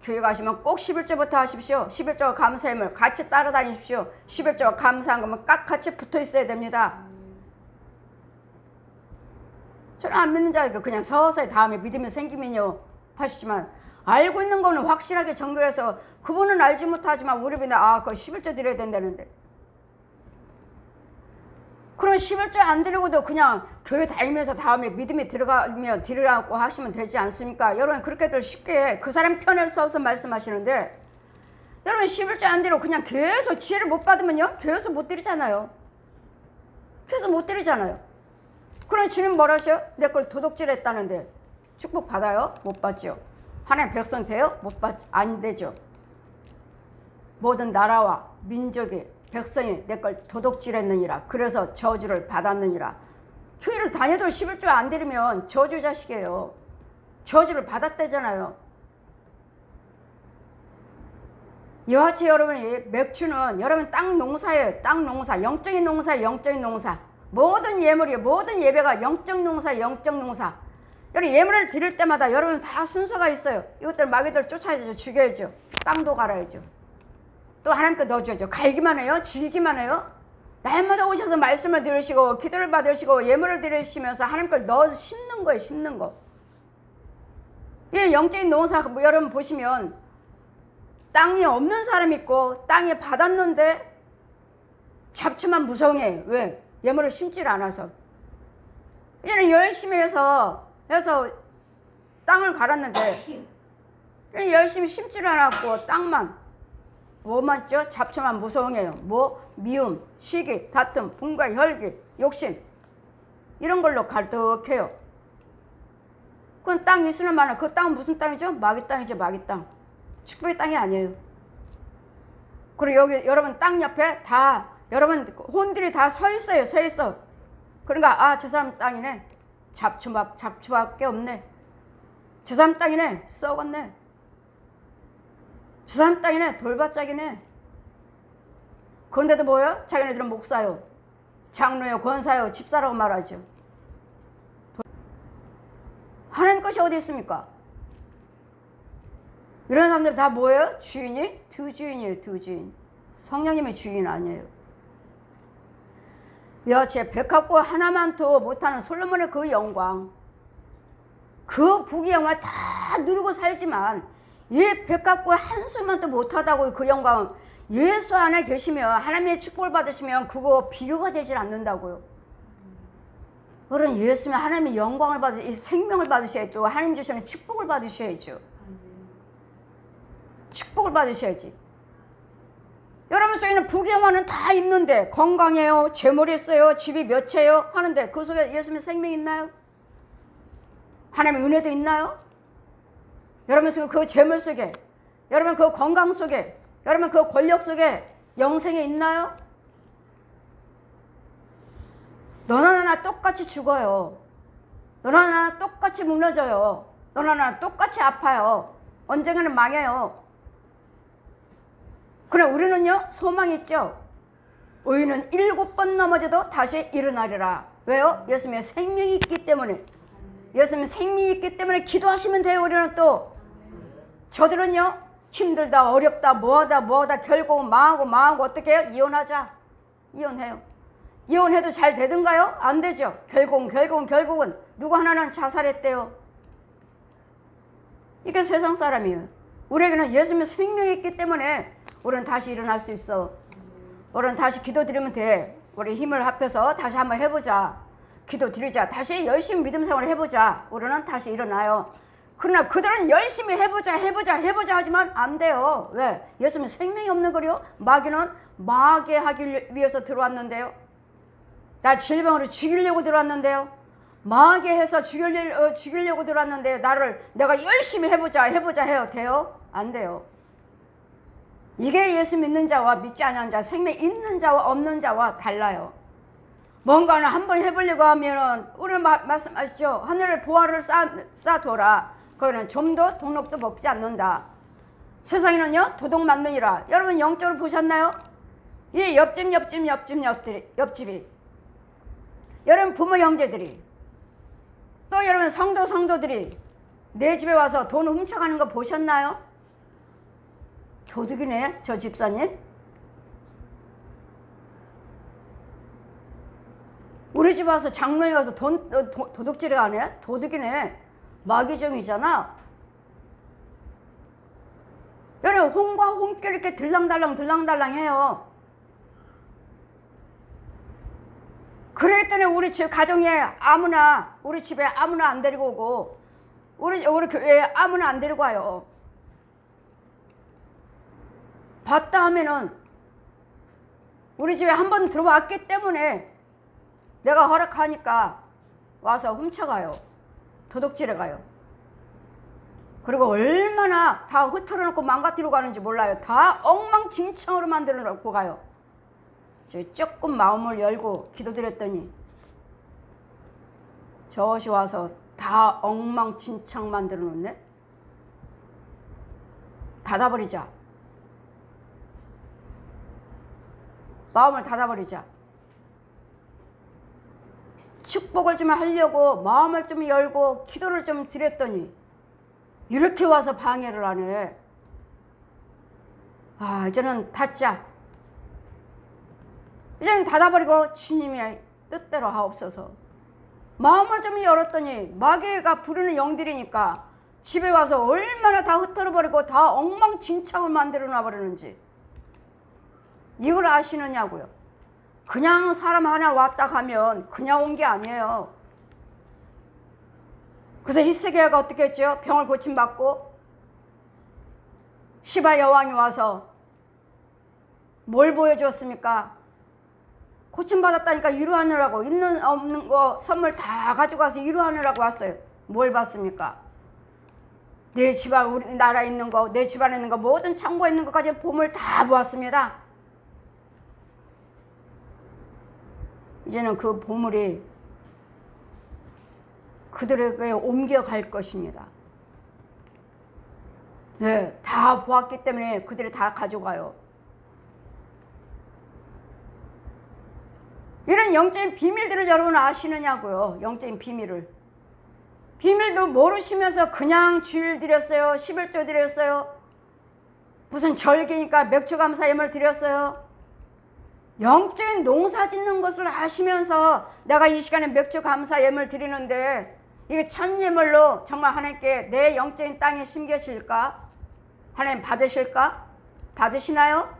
교회 가시면 꼭 11조부터 하십시오. 11조와 감사함을 같이 따라다니십시오. 11조와 감사한 거면 깍 같이 붙어 있어야 됩니다. 저는 안 믿는 자에게 그냥 서서히 다음에 믿음이 생기면요 하시지만 알고 있는 거는 확실하게 증거해서 그분은 알지 못하지만 우리 믿는 그거 11조 드려야 된다는데 그럼 11조 안 드리고도 그냥 교회 다니면서 다음에 믿음이 들어가면 드리라고 하시면 되지 않습니까? 여러분 그렇게들 쉽게 그 사람 편에 서서 말씀하시는데 여러분 11조 안 드리고 그냥 교회에서 지혜를 못 받으면요 교회에서 못 드리잖아요. 교회에서 못 드리잖아요. 그럼 주님 뭐라 하셔요? 내 걸 도둑질했다는데 축복 받아요? 못 받죠. 하나님 백성 돼요? 못 받죠. 안 되죠. 모든 나라와 민족이 백성이 내 걸 도둑질했느니라. 그래서 저주를 받았느니라. 교회를 다녀도 11조 안 드리면 저주 자식이에요. 저주를 받았대잖아요. 이와 같이 여러분이 맥주는 여러분 땅 농사예요. 땅 농사. 영적인 농사예요. 영적인 농사. 모든 예물이 모든 예배가 영적 농사, 영적 농사. 여러분 예물을 드릴 때마다 여러분 다 순서가 있어요. 이것들 마귀들 쫓아야죠. 죽여야죠. 땅도 갈아야죠. 또 하나님께 넣어줘야죠. 갈기만 해요? 즐기만 해요? 날마다 오셔서 말씀을 들으시고 기도를 받으시고 예물을 드리시면서 하나님 걸 넣어서 심는 거예요. 심는 거. 이 영적인 농사 여러분 보시면 땅이 없는 사람이 있고 땅에 받았는데 잡초만 무성해. 왜? 예물을 심질 않아서. 이제는 열심히 해서 땅을 갈았는데 열심히 심질 않았고 땅만 뭐만 있죠? 잡초만 무성해요. 뭐? 미움, 시기, 다툼, 분과 혈기, 욕심 이런 걸로 가득해요. 그건 땅 있으면 많아. 그 땅은 무슨 땅이죠? 마귀 땅이죠. 마귀 땅. 축복의 땅이 아니에요. 그리고 여기 여러분 땅 옆에 다 여러분 혼들이 다 서 있어요. 서 있어. 그러니까 저 사람 땅이네. 잡초밖에 없네. 저 사람 땅이네. 썩었네. 저 사람 땅이네. 돌밭짝이네. 그런데도 뭐예요? 자기네들은 목사요. 장로요. 권사요. 집사라고 말하죠. 하나님 것이 어디 있습니까? 이런 사람들 다 뭐예요? 주인이? 두 주인이에요. 두 주인. 성령님의 주인 아니에요. 여체 백합고 하나만 더 못하는 솔로몬의 그 영광, 그 부귀 영광을 다 누리고 살지만 이 백합고 한술만 더 못하다고 그 영광 예수 안에 계시면 하나님의 축복을 받으시면 그거 비교가 되질 않는다고요. 그런 예수면 하나님의 영광을 받으시, 이 생명을 받으셔야죠. 하나님 주시는 축복을 받으셔야죠. 축복을 받으셔야지. 여러분 속에는 부귀영화는 다 있는데 건강해요, 재물이 있어요, 집이 몇 채요 하는데 그 속에 예수님의 생명이 있나요? 하나님의 은혜도 있나요? 여러분 속에 그 재물 속에, 여러분 그 건강 속에, 여러분 그 권력 속에 영생이 있나요? 너나 나나 똑같이 죽어요. 너나 나나 똑같이 무너져요. 너나 나나 똑같이 아파요. 언젠가는 망해요. 그래 우리는요 소망이 있죠. 의인은 7번 넘어져도 다시 일어나리라. 왜요? 예수님의 생명이 있기 때문에. 예수님의 생명이 있기 때문에 기도하시면 돼요. 우리는 또 저들은요 힘들다 어렵다 뭐하다 결국은 망하고 어떻게 해요? 이혼하자. 이혼해요. 이혼해도 잘 되든가요? 안 되죠. 결국은 누구 하나는 자살했대요. 이게 세상 사람이에요. 우리에게는 예수님의 생명이 있기 때문에 우리는 다시 일어날 수 있어. 우리는 다시 기도드리면 돼. 우리 힘을 합해서 다시 한번 해보자. 기도드리자. 다시 열심히 믿음 생활을 해보자. 우리는 다시 일어나요. 그러나 그들은 열심히 해보자 하지만 안 돼요. 왜? 예수님은 생명이 없는 거요. 마귀는 마귀 하기 위해서 들어왔는데요. 날 질병으로 죽이려고 들어왔는데요. 마귀 해서 죽이려고 들어왔는데 내가 열심히 해보자 해요. 돼요? 안 돼요. 이게 예수 믿는 자와 믿지 않는 자, 생명 있는 자와 없는 자와 달라요. 뭔가는 한번 해보려고 하면은 오늘 말씀하시죠. 하늘에 보화를 쌓아둬라. 거기는 좀도 동록도 먹지 않는다. 세상에는요 도둑 맞느니라. 여러분 영적으로 보셨나요? 이 옆집이 여러분 부모 형제들이 또 여러분 성도들이 내 집에 와서 돈 훔쳐가는 거 보셨나요? 도둑이네 저 집사님. 우리 집 와서 장롱에 가서 도둑질을 하네. 도둑이네. 마귀정이잖아. 여러분 홍과 홍길 이렇게 들랑달랑 해요. 그러기 때문에 우리 집 가정에 아무나 우리 집에 아무나 안 데리고 오고 우리 교회에 아무나 안 데리고 와요. 봤다 하면은 우리 집에 한 번 들어왔기 때문에 내가 허락하니까 와서 훔쳐가요. 도둑질해 가요. 그리고 얼마나 다 흐트러 놓고 망가뜨리고 가는지 몰라요. 다 엉망진창으로 만들어 놓고 가요. 저 조금 마음을 열고 기도드렸더니 저것이 와서 다 엉망진창 만들어 놓네. 닫아버리자. 마음을 닫아버리자. 축복을 좀 하려고 마음을 좀 열고 기도를 좀 드렸더니 이렇게 와서 방해를 하네. 이제는 닫자. 이제는 닫아버리고 주님의 뜻대로 하옵소서. 마음을 좀 열었더니 마귀가 부르는 영들이니까 집에 와서 얼마나 다 흩어버리고 다 엉망진창을 만들어 놔버리는지 이걸 아시느냐고요. 그냥 사람 하나 왔다 가면 그냥 온 게 아니에요. 그래서 히스기야가 어떻게 했죠? 병을 고침받고 시바 여왕이 와서 뭘 보여주었습니까? 고침받았다니까 위로하느라고 있는 없는 거 선물 다 가져가서 위로하느라고 왔어요. 뭘 봤습니까? 내 집안 우리나라에 있는 거, 내 집안에 있는 거, 모든 창고에 있는 것까지 보물 다 보았습니다. 이제는 그 보물이 그들에게 옮겨갈 것입니다. 네, 다 보았기 때문에 그들이 다 가져가요. 이런 영적인 비밀들을 여러분 아시느냐고요. 영적인 비밀을. 비밀도 모르시면서 그냥 주일 드렸어요. 11조 드렸어요. 무슨 절기니까 맥주감사 예물 드렸어요. 영적인 농사 짓는 것을 아시면서 내가 이 시간에 맥주 감사 예물 드리는데 이게 첫 예물로 정말 하나님께 내 영적인 땅에 심겨질까? 하나님 받으실까? 받으시나요?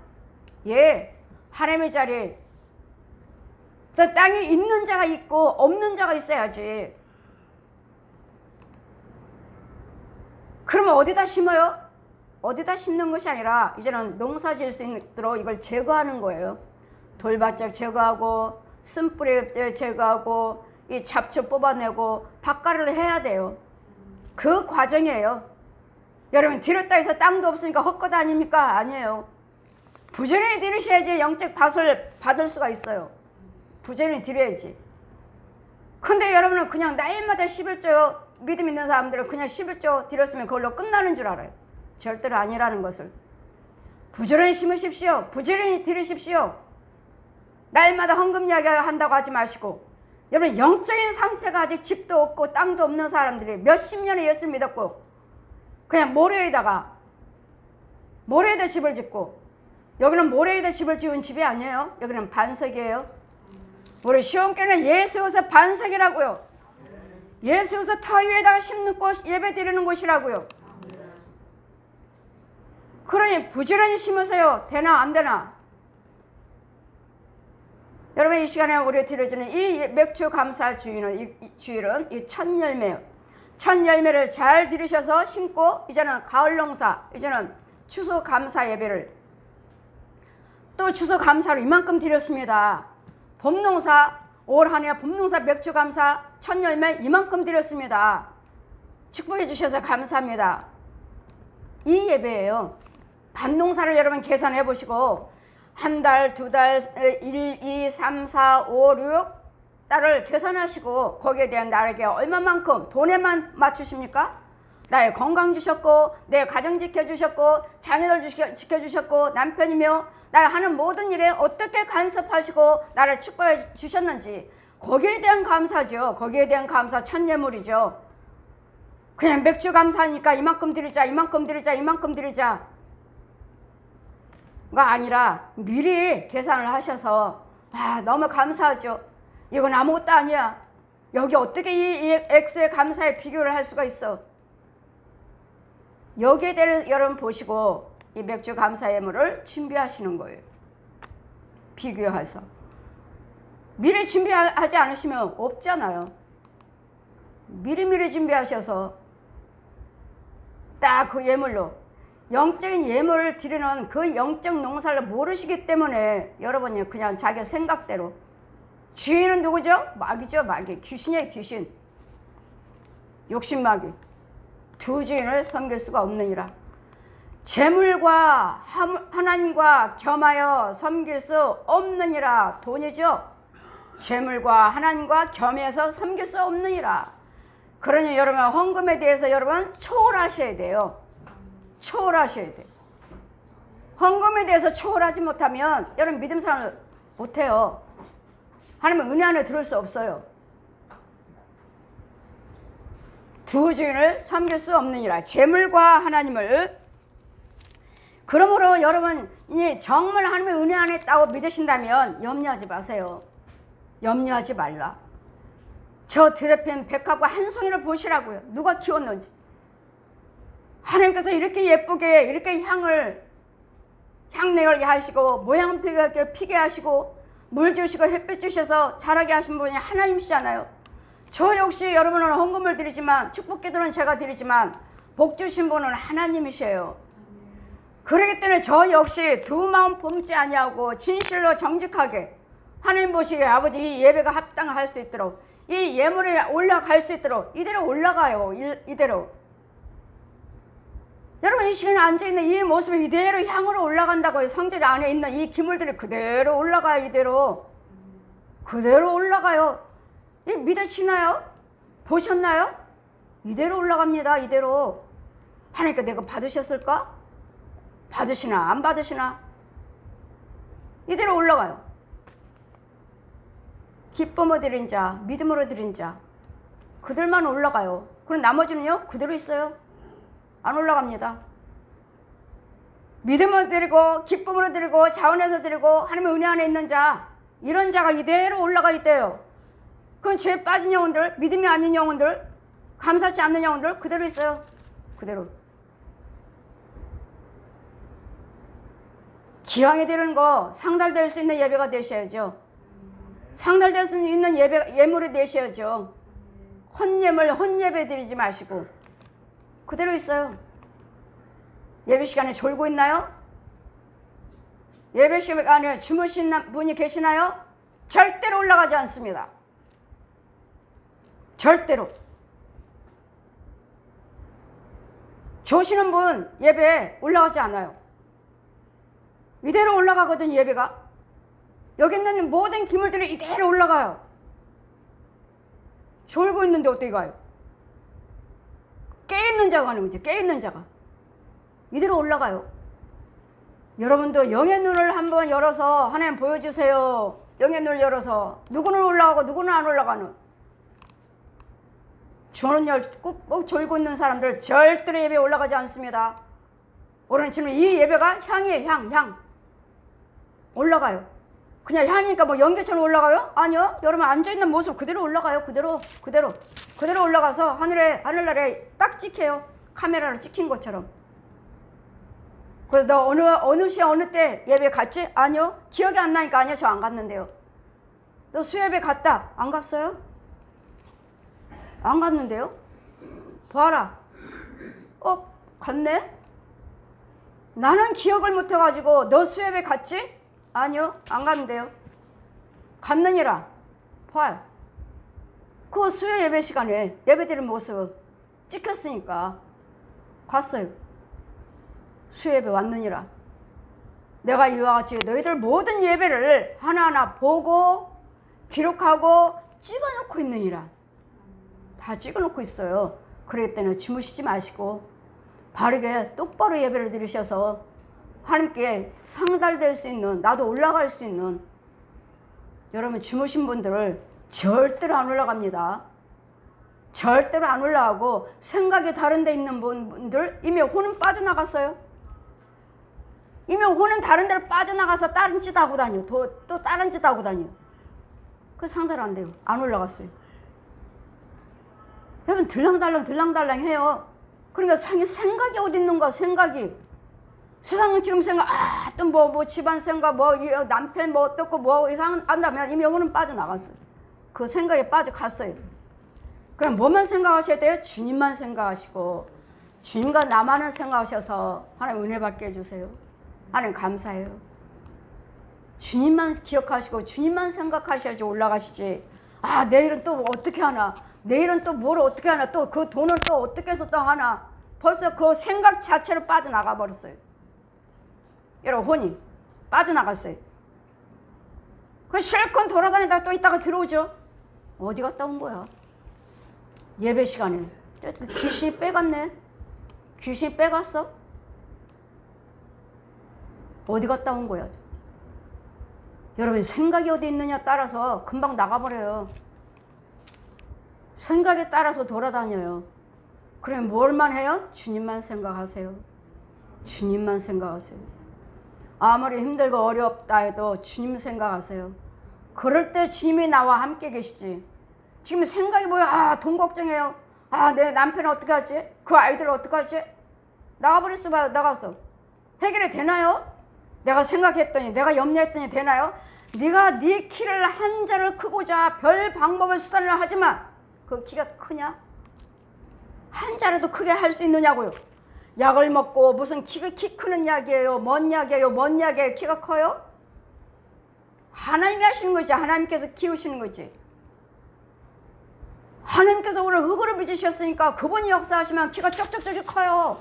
예, 하나님의 자리에 땅에 있는 자가 있고 없는 자가 있어야지. 그러면 어디다 심어요? 어디다 심는 것이 아니라 이제는 농사 지을 수 있도록 이걸 제거하는 거예요. 돌바짝 제거하고 쓴뿌리 제거하고 이 잡초 뽑아내고 밭가루를 해야 돼요. 그 과정이에요. 여러분 들었다 해서 땅도 없으니까 헛것 아닙니까? 아니에요. 부지런히 들으셔야지 영적 밭을 받을 수가 있어요. 부지런히 드려야지. 근데 여러분은 그냥 날마다 11조 믿음 있는 사람들은 그냥 11조 드렸으면 그걸로 끝나는 줄 알아요. 절대로 아니라는 것을. 부지런히 심으십시오. 부지런히 들으십시오. 날마다 헌금 이야기 한다고 하지 마시고 여러분 영적인 상태가 아직 집도 없고 땅도 없는 사람들이 몇십 년에 예수를 믿었고 그냥 모래에다 집을 짓고 여기는 모래에다 집을 지은 집이 아니에요. 여기는 반석이에요. 우리 시온교회는 예수여서 반석이라고요. 예수여서 터 위에다가 심는 곳 예배 드리는 곳이라고요. 그러니 부지런히 심으세요. 되나 안 되나? 여러분 이 시간에 우리 드려지는 이 맥주 감사 주일은 이 첫 열매예요. 첫 열매를 잘 들으셔서 심고 이제는 가을 농사, 이제는 추수 감사 예배를 또 추수 감사로 이만큼 드렸습니다. 봄 농사 올 한 해 봄 농사 맥주 감사 첫 열매 이만큼 드렸습니다. 축복해 주셔서 감사합니다. 이 예배예요. 밭농사를 여러분 계산해 보시고 한 달, 두 달, 1, 2, 3, 4, 5, 6 달을 계산하시고 거기에 대한 나에게 얼마만큼 돈에만 맞추십니까? 나의 건강 주셨고 내 가정 지켜주셨고 자녀들 지켜주셨고 남편이며 나를 하는 모든 일에 어떻게 간섭하시고 나를 축복해 주셨는지 거기에 대한 감사죠. 거기에 대한 감사 첫 예물이죠. 그냥 맥주 감사하니까 이만큼 드리자 이만큼 드리자 이만큼 드리자 가 아니라 미리 계산을 하셔서 너무 감사하죠. 이건 아무것도 아니야. 여기 어떻게 이 X의 감사에 비교를 할 수가 있어. 여기에 대해 여러분 보시고 이 맥주 감사 예물을 준비하시는 거예요. 비교해서. 미리 준비하지 않으시면 없잖아요. 미리미리 준비하셔서 딱 그 예물로 영적인 예물을 드리는 그 영적 농사를 모르시기 때문에 여러분이 그냥 자기 생각대로 주인은 누구죠? 마귀죠. 마귀. 귀신이에요. 귀신. 욕심마귀. 두 주인을 섬길 수가 없느니라. 재물과 하나님과 겸하여 섬길 수 없느니라. 돈이죠. 재물과 하나님과 겸해서 섬길 수 없느니라. 그러니 여러분 헌금에 대해서 여러분 초월하셔야 돼요. 초월하셔야 돼요. 헌금에 대해서 초월하지 못하면 여러분 믿음 생활을 못해요. 하나님은 은혜 안에 들을 수 없어요. 두 주인을 섬길 수 없느니라. 재물과 하나님을. 그러므로 여러분 정말 하나님의 은혜 안에 있다고 믿으신다면 염려하지 마세요. 염려하지 말라. 저 드레핀 백합과 한 송이를 보시라고요. 누가 키웠는지. 하나님께서 이렇게 예쁘게 이렇게 향내게 하시고 모양 피게 하시고 물 주시고 햇빛 주셔서 자라게 하신 분이 하나님이시잖아요. 저 역시 여러분은 헌금을 드리지만 축복기도는 제가 드리지만 복 주신 분은 하나님이셔요. 그렇기 때문에 저 역시 두 마음 품지 아니하고 진실로 정직하게 하나님 보시기에 아버지 이 예배가 합당할 수 있도록 이 예물에 올라갈 수 있도록 이대로 올라가요. 이대로. 여러분 이 시간에 앉아있는 이 모습이 이대로 향으로 올라간다고요. 성전 안에 있는 이 기물들이 그대로 올라가요. 이대로. 그대로 올라가요. 이 믿으시나요? 보셨나요? 이대로 올라갑니다. 이대로. 하나님께 내가 받으셨을까? 받으시나 안 받으시나? 이대로 올라가요. 기쁨으로 드린 자, 믿음으로 드린 자 그들만 올라가요. 그럼 나머지는요? 그대로 있어요. 안 올라갑니다. 믿음으로 드리고 기쁨으로 드리고 자원해서 드리고 하나님의 은혜 안에 있는 자 이런 자가 이대로 올라가 있대요. 그건 죄 빠진 영혼들, 믿음이 아닌 영혼들, 감사치 않는 영혼들 그대로 있어요. 그대로. 기왕에 드리는 거 상달될 수 있는 예배가 되셔야죠. 상달될 수 있는 예물이 되셔야죠. 혼예물, 혼예배 드리지 마시고 그대로 있어요. 예배 시간에 졸고 있나요? 예배 시간에 주무시는 분이 계시나요? 절대로 올라가지 않습니다. 절대로. 조시는 분 예배에 올라가지 않아요. 이대로 올라가거든 예배가. 여기 있는 모든 기물들이 이대로 올라가요. 졸고 있는데 어떻게 가요? 깨있는 자가 하는 거죠. 깨있는 자가. 이대로 올라가요. 여러분도 영의 눈을 한번 열어서 하나님 보여주세요. 영의 눈을 열어서 누구는 올라가고 누구는 안 올라가는. 주는 꾹 졸고 있는 사람들 절대로 예배에 올라가지 않습니다. 오늘 지금 이 예배가 향이에요. 향. 올라가요. 그냥 향이니까 뭐 연기처럼 올라가요? 아니요. 여러분 앉아있는 모습 그대로 올라가요. 그대로 올라가서 하늘나라에 딱 찍혀요. 카메라로 찍힌 것처럼. 그래서 너 어느 시에 어느 때 예배 갔지? 아니요. 기억이 안 나니까 아니요. 저 안 갔는데요. 너 수예배 갔다. 안 갔어요? 안 갔는데요? 봐라. 갔네? 나는 기억을 못해가지고 너 수예배 갔지? 아니요. 안 갔는데요. 갔느니라. 봐요. 그 수요 예배 시간에 예배드린 모습 찍혔으니까 갔어요. 수요 예배 왔느니라. 내가 이와 같이 너희들 모든 예배를 하나하나 보고 기록하고 찍어놓고 있느니라. 다 찍어놓고 있어요. 그렇기 때문에 주무시지 마시고 바르게 똑바로 예배를 드리셔서 하나님께 상달될 수 있는, 나도 올라갈 수 있는, 여러분 주무신 분들을 절대로 안 올라갑니다. 절대로 안 올라가고 생각이 다른 데 있는 분들 이미 혼은 빠져나갔어요. 이미 혼은 다른 데로 빠져나가서 다른 짓 하고 다녀. 또 다른 짓 하고 다녀. 그 상달 안 돼요. 안 올라갔어요. 여러분 들랑달랑 해요. 그러니까 생각이 어디 있는가. 생각이 세상 지금 생각 또 뭐 집안 생각 남편 어떻고 이상 한다면 이미 영혼은 빠져나갔어요. 그 생각에 빠져갔어요. 그럼 뭐만 생각하셔야 돼요? 주님만 생각하시고 주님과 나만을 생각하셔서 하나님 은혜 받게 해주세요. 하나님 감사해요. 주님만 기억하시고 주님만 생각하셔야지 올라가시지. 내일은 또 어떻게 하나, 내일은 또 뭘 어떻게 하나, 또 그 돈을 또 어떻게 해서 또 하나, 벌써 그 생각 자체로 빠져나가 버렸어요. 여러분 혼이 빠져나갔어요. 그 실컷 돌아다니다가 또 있다가 들어오죠. 어디 갔다 온 거야? 예배 시간에 귀신이 빼갔네. 귀신이 빼갔어? 어디 갔다 온 거야? 여러분 생각이 어디 있느냐 따라서 금방 나가버려요. 생각에 따라서 돌아다녀요. 그러면 뭘만 해요? 주님만 생각하세요. 주님만 생각하세요. 아무리 힘들고 어렵다 해도 주님 생각하세요. 그럴 때 주님이 나와 함께 계시지. 지금 생각이 뭐야? 돈 걱정해요. 내 남편은 어떻게 하지? 그 아이들은 어떻게 하지? 나가버렸어. 나갔어. 해결이 되나요? 내가 생각했더니, 내가 염려했더니 되나요? 네가 네 키를 한 자를 크고자 별 방법을 수단을 하지만 그 키가 크냐? 한 자라도 크게 할 수 있느냐고요. 약을 먹고 무슨 키 크는 약이에요? 뭔 약이에요? 키가 커요? 하나님이 하시는 거지. 하나님께서 키우시는 거지. 하나님께서 오늘 흙으로 빚으셨으니까 그분이 역사하시면 키가 쩍쩍쩍 커요.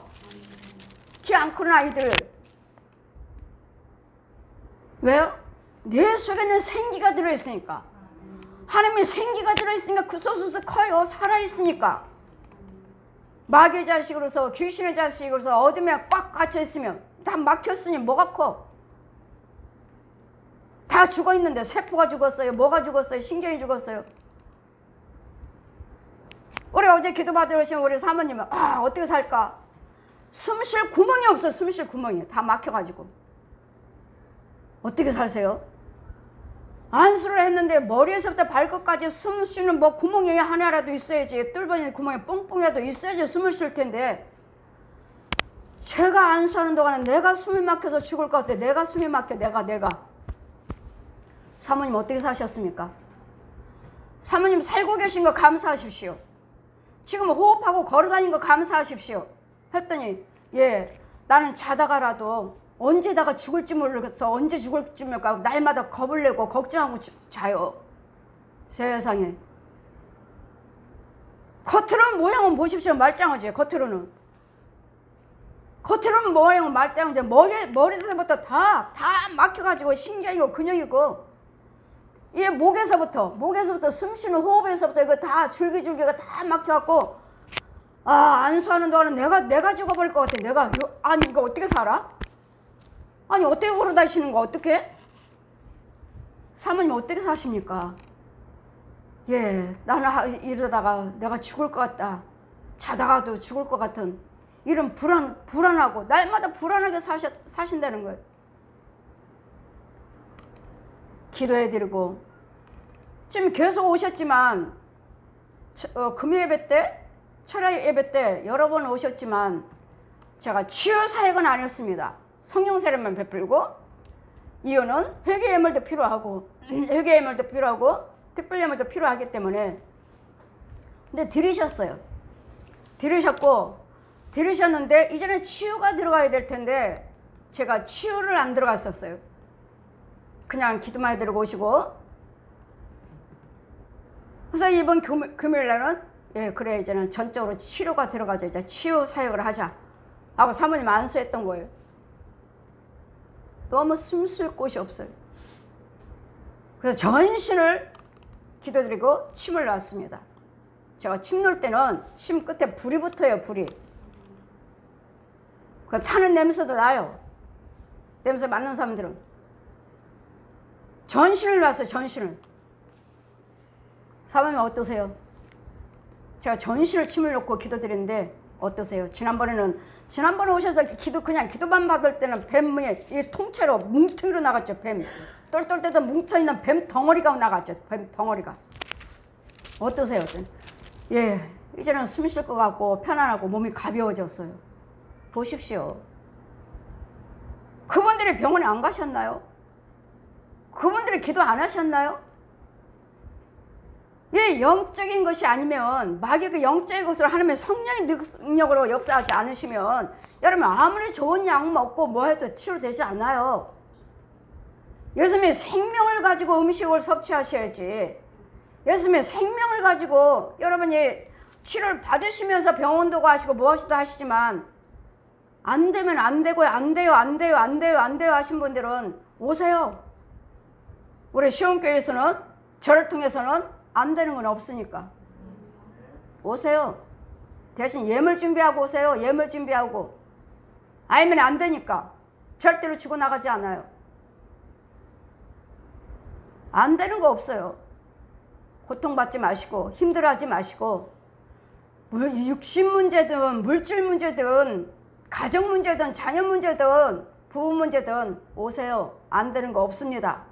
키 안 크는 아이들. 왜요? 내 속에는 생기가 들어있으니까. 하나님의 생기가 들어있으니까 그 소수도 커요. 살아있으니까. 마귀의 자식으로서, 귀신의 자식으로서 어둠에 꽉 갇혀있으면 다 막혔으니 뭐가 커? 다 죽어있는데 세포가 죽었어요. 뭐가 죽었어요? 신경이 죽었어요. 우리 어제 기도받으러 오신 우리 사모님은 어떻게 살까? 숨 쉴 구멍이 없어. 숨 쉴 구멍이 다 막혀가지고. 어떻게 사세요? 안수를 했는데 머리에서부터 발끝까지 숨 쉬는 구멍이 하나라도 있어야지. 뚫어진 구멍이 뽕뽕이라도 있어야지 숨을 쉴 텐데, 제가 안수하는 동안에 내가 숨이 막혀서 죽을 것 같아. 내가 숨이 막혀. 내가. 사모님 어떻게 사셨습니까? 사모님 살고 계신 거 감사하십시오. 지금 호흡하고 걸어다니는 거 감사하십시오. 했더니 나는 자다가라도 언제다가 죽을지 모르겠어. 언제 죽을지 모르겠어. 날마다 겁을 내고 걱정하고 자요. 세상에. 겉으로는 모양은 보십시오. 말짱하지. 겉으로는 모양은 말짱한데 머리에서부터 다 막혀가지고 신경이고 근육이고, 이 목에서부터 숨 쉬는 호흡에서부터 이거 다 줄기가 다 막혀갖고 안수하는 동안은 내가 죽어버릴 것 같아. 이거 어떻게 살아? 어떻게 걸어다니시는 거? 어떻게? 사모님 어떻게 사십니까? 나는 이러다가 내가 죽을 것 같다. 자다가도 죽을 것 같은 이런 불안하고 날마다 불안하게 사신다는 거예요. 기도해드리고 지금 계속 오셨지만 금요 예배 때, 철야 예배 때 여러 번 오셨지만 제가 치유 사역은 아니었습니다. 성령 세례만 베풀고, 이유는 회개 예물도 필요하고 회개 예물도 필요하고 특별 예물도 필요하기 때문에. 근데 들으셨는데 이제는 치유가 들어가야 될 텐데 제가 치유를 안 들어갔었어요. 그냥 기도만 해드리고 오시고. 그래서 이번 금요일 날은 그래 이제는 전적으로 치료가 들어가자, 이제 치유 사역을 하자 하고 사모님 안수했던 거예요. 너무 숨쉴 곳이 없어요. 그래서 전신을 기도드리고 침을 놨습니다. 제가 침 놓을 때는 침 끝에 불이 붙어요. 불이. 그 타는 냄새도 나요. 냄새 맡는 사람들은. 전신을 놨어요. 전신을. 사모님 어떠세요? 제가 전신을 침을 놓고 기도드리는데 어떠세요? 지난번에 오셔서 그냥 기도만 받을 때는 뱀이 통째로 뭉텅이로 나갔죠. 뱀. 똘똘 때도 뭉쳐있는 뱀 덩어리가 나갔죠. 뱀 덩어리가. 어떠세요? 이제는 숨 쉴 것 같고 편안하고 몸이 가벼워졌어요. 보십시오. 그분들이 병원에 안 가셨나요? 그분들이 기도 안 하셨나요? 영적인 것이 아니면 마귀 그 영적인 것으로 하나님의 성령의 능력으로 역사하지 않으시면 여러분 아무리 좋은 약 먹고 뭐 해도 치료되지 않아요. 예수님의 생명을 가지고 음식을 섭취하셔야지. 예수님의 생명을 가지고 여러분이 치료를 받으시면서 병원도 가시고 무엇도 하시지만 안 되면 안 되고요. 안 돼요 하신 분들은 오세요. 우리 시온교회에서는 저를 통해서는 안 되는 건 없으니까 오세요. 대신 예물 준비하고 오세요. 예물 준비하고. 알면 안 되니까 절대로 치고 나가지 않아요. 안 되는 거 없어요. 고통받지 마시고 힘들어하지 마시고 육신 문제든 물질 문제든 가정 문제든 자녀 문제든 부부 문제든 오세요. 안 되는 거 없습니다.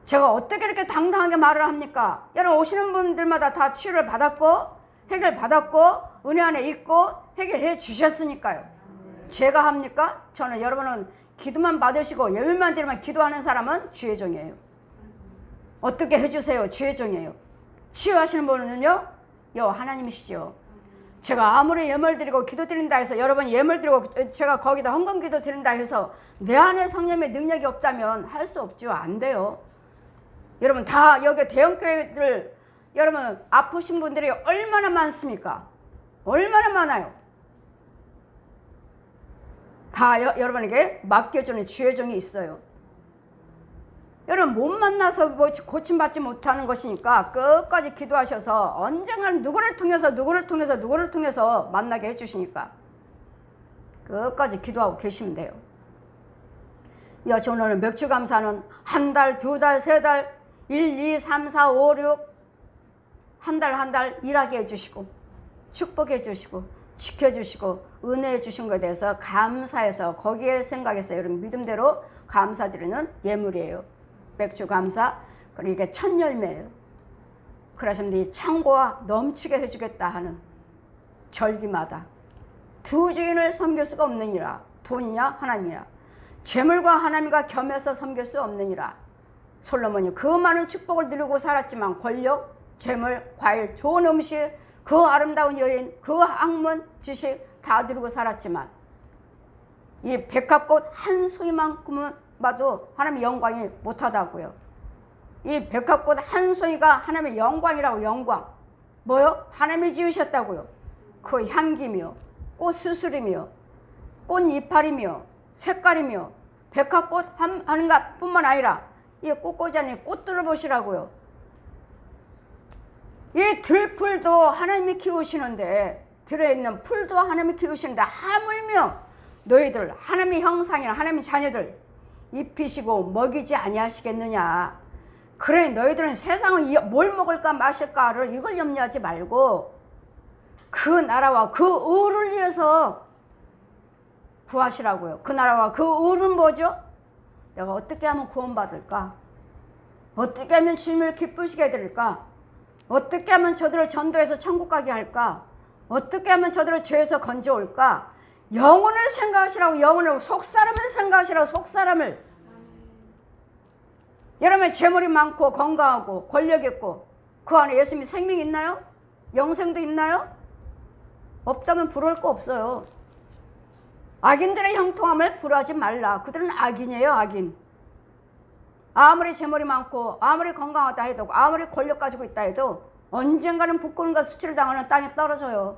제가 어떻게 이렇게 당당하게 말을 합니까? 여러분 오시는 분들마다 다 치유를 받았고 해결받았고 은혜 안에 있고 해결해 주셨으니까요. 제가 합니까? 저는 여러분은 기도만 받으시고 예물만 드리면 기도하는 사람은 주의 종이에요. 어떻게 해주세요? 주의 종이에요. 치유하시는 분은요? 하나님이시죠. 제가 아무리 예물 드리고 기도 드린다 해서 여러분 예물 드리고 제가 거기다 헌금 기도 드린다 해서 내 안에 성령의 능력이 없다면 할 수 없죠. 안 돼요. 여러분 다 여기 대형교회들 여러분 아프신 분들이 얼마나 많습니까? 얼마나 많아요. 다 여러분에게 맡겨주는 주의 종이 있어요. 여러분 못 만나서 뭐 고침받지 못하는 것이니까 끝까지 기도하셔서 언젠가는 누구를 통해서 만나게 해주시니까 끝까지 기도하고 계시면 돼요. 오늘은 맥주 감사는 한 달, 두 달, 세 달, 1, 2, 3, 4, 5, 6 한 달 일하게 해주시고 축복해 주시고 지켜주시고 은혜해 주신 것에 대해서 감사해서 거기에 생각해서 여러분 믿음대로 감사드리는 예물이에요. 맥주 감사. 그리고 이게 첫 열매예요. 그러시면 이 창고와 넘치게 해주겠다 하는 절기마다 두 주인을 섬길 수가 없느니라. 돈이냐 하나님이라. 재물과 하나님과 겸해서 섬길 수 없느니라. 솔로몬이 그 많은 축복을 누리고 살았지만 권력, 재물, 과일, 좋은 음식, 그 아름다운 여인, 그 학문, 지식 다 누리고 살았지만 이 백합꽃 한 송이만큼은 봐도 하나님의 영광이 못하다고요. 이 백합꽃 한 송이가 하나님의 영광이라고. 영광 뭐요? 하나님이 지으셨다고요. 그 향기며 꽃 수술이며 꽃 이파리며 색깔이며 백합꽃 하는 것 뿐만 아니라 이 꽃꽂이 안에 꽃들을 보시라고요. 이 들풀도 하나님이 키우시는데 들어있는 풀도 하나님이 키우시는데 하물며 너희들 하나님의 형상이나 하나님의 자녀들 입히시고 먹이지 아니하시겠느냐. 그래 너희들은 세상은 뭘 먹을까 마실까를 이걸 염려하지 말고 그 나라와 그 의를 위해서 구하시라고요. 그 나라와 그 의는 뭐죠? 내가 어떻게 하면 구원받을까? 어떻게 하면 주님을 기쁘시게 해드릴까? 어떻게 하면 저들을 전도해서 천국 가게 할까? 어떻게 하면 저들을 죄에서 건져올까? 영혼을 생각하시라고. 영혼을, 속사람을 생각하시라고. 속사람을. 여러분 재물이 많고 건강하고 권력 있고 그 안에 예수님이 생명이 있나요? 영생도 있나요? 없다면 부러울 거 없어요. 악인들의 형통함을 부러워하지 말라. 그들은 악인이에요. 악인. 아무리 재물이 많고 아무리 건강하다 해도 아무리 권력 가지고 있다 해도 언젠가는 북권과 수치를 당하는 땅에 떨어져요.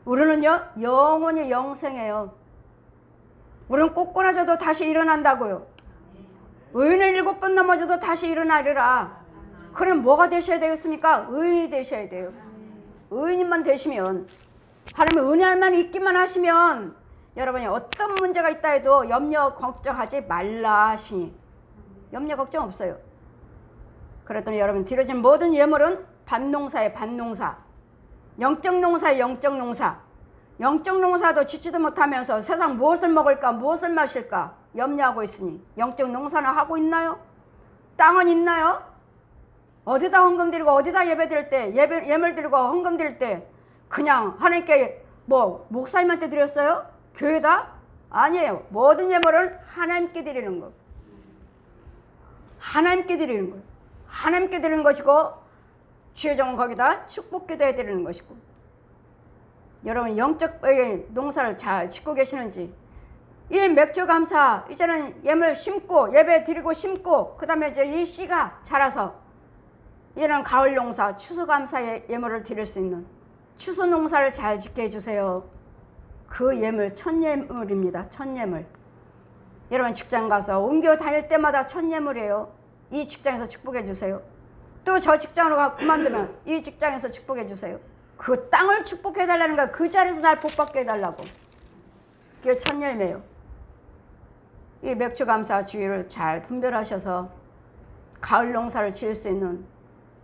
우리는요 영원히 영생해요. 우리는 꼬꾸라져도 다시 일어난다고요. 의인은 7번 넘어져도 다시 일어나리라. 그럼 뭐가 되셔야 되겠습니까? 의인이 되셔야 돼요. 의인만 되시면, 하나님의 은혜만 있기만 하시면 여러분이 어떤 문제가 있다 해도 염려 걱정하지 말라 하시니 염려 걱정 없어요. 그랬더니 여러분 드려진 모든 예물은 반농사에 반농사, 영적 농사에 영적 농사. 영적 농사도 짓지도 못하면서 세상 무엇을 먹을까 무엇을 마실까 염려하고 있으니 영적 농사는 하고 있나요? 땅은 있나요? 어디다 헌금 드리고 어디다 예배 드릴 때 예물 드리고 헌금 드릴 때 그냥 하나님께 뭐 목사님한테 드렸어요? 교회다? 아니에요. 모든 예물은 하나님께 드리는 거. 하나님께 드리는 거예요. 하나님께 드리는 것이고 주의 종은 거기다 축복기도 해드리는 것이고. 여러분 영적 농사를 잘 짓고 계시는지. 이 맥주 감사 이제는 예물 심고 예배 드리고 심고 그 다음에 이제 이 씨가 자라서 이제는 가을 농사 추수 감사의 예물을 드릴 수 있는 추수 농사를 잘 짓게 해주세요. 그 예물 천예물입니다. 천예물. 여러분 직장 가서 옮겨 다닐 때마다 천예물이에요. 이 직장에서 축복해 주세요. 또 저 직장으로 가 그만두면 이 직장에서 축복해 주세요. 그 땅을 축복해 달라는 거야. 그 자리에서 날 복받게 해달라고. 그게 천열매예요. 이 맥주 감사 주의를 잘 분별하셔서 가을 농사를 지을 수 있는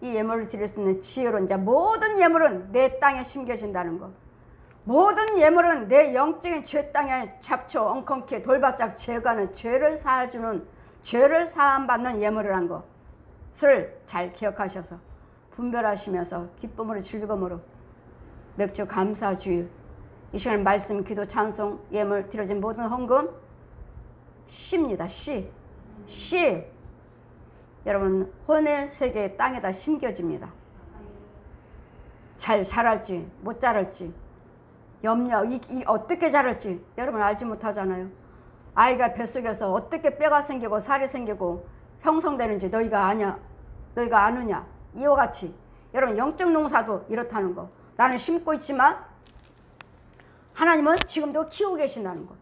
이 예물을 드릴 수 있는 지혜로 이제 모든 예물은 내 땅에 심겨진다는 거. 모든 예물은 내 영적인 죄 땅에 잡초 엉겅퀴 돌바짝 제거하는 죄를 사해주는 죄를 사함받는 예물이란 것을 잘 기억하셔서 분별하시면서 기쁨으로 즐거움으로 맥주 감사 주일 이 시간 말씀 기도 찬송 예물 드려진 모든 헌금 씨입니다. 씨 여러분 혼의 세계의 땅에다 심겨집니다. 잘 자랄지 못 자랄지 염려 어떻게 자랄지 여러분 알지 못하잖아요. 아이가 뱃속에서 어떻게 뼈가 생기고 살이 생기고 형성되는지 너희가 아느냐. 이와 같이 여러분 영적 농사도 이렇다는 거. 나는 심고 있지만 하나님은 지금도 키우고 계신다는 거.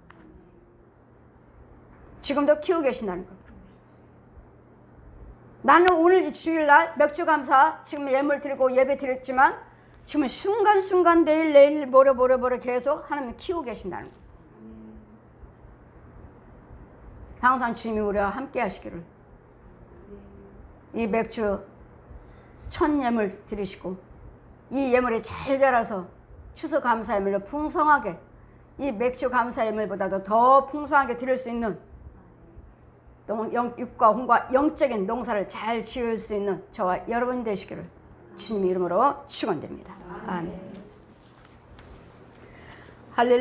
지금도 키우고 계신다는 거. 나는 오늘 주일날 맥주 감사 지금 예물 드리고 예배 드렸지만 지금 순간순간 내일 모레 계속 하나님 키우고 계신다는 거. 항상 주님이 우리와 함께 하시기를 이 맥주 천 예물 드리시고 이 예물이 잘 자라서 추수 감사 예물로 풍성하게 이 맥주 감사 예물보다도 더 풍성하게 드릴 수 있는 육과 혼과 영적인 농사를 잘 지을 수 있는 저와 여러분 되시기를 주님 이름으로 축원드립니다. 아멘. 할렐루야.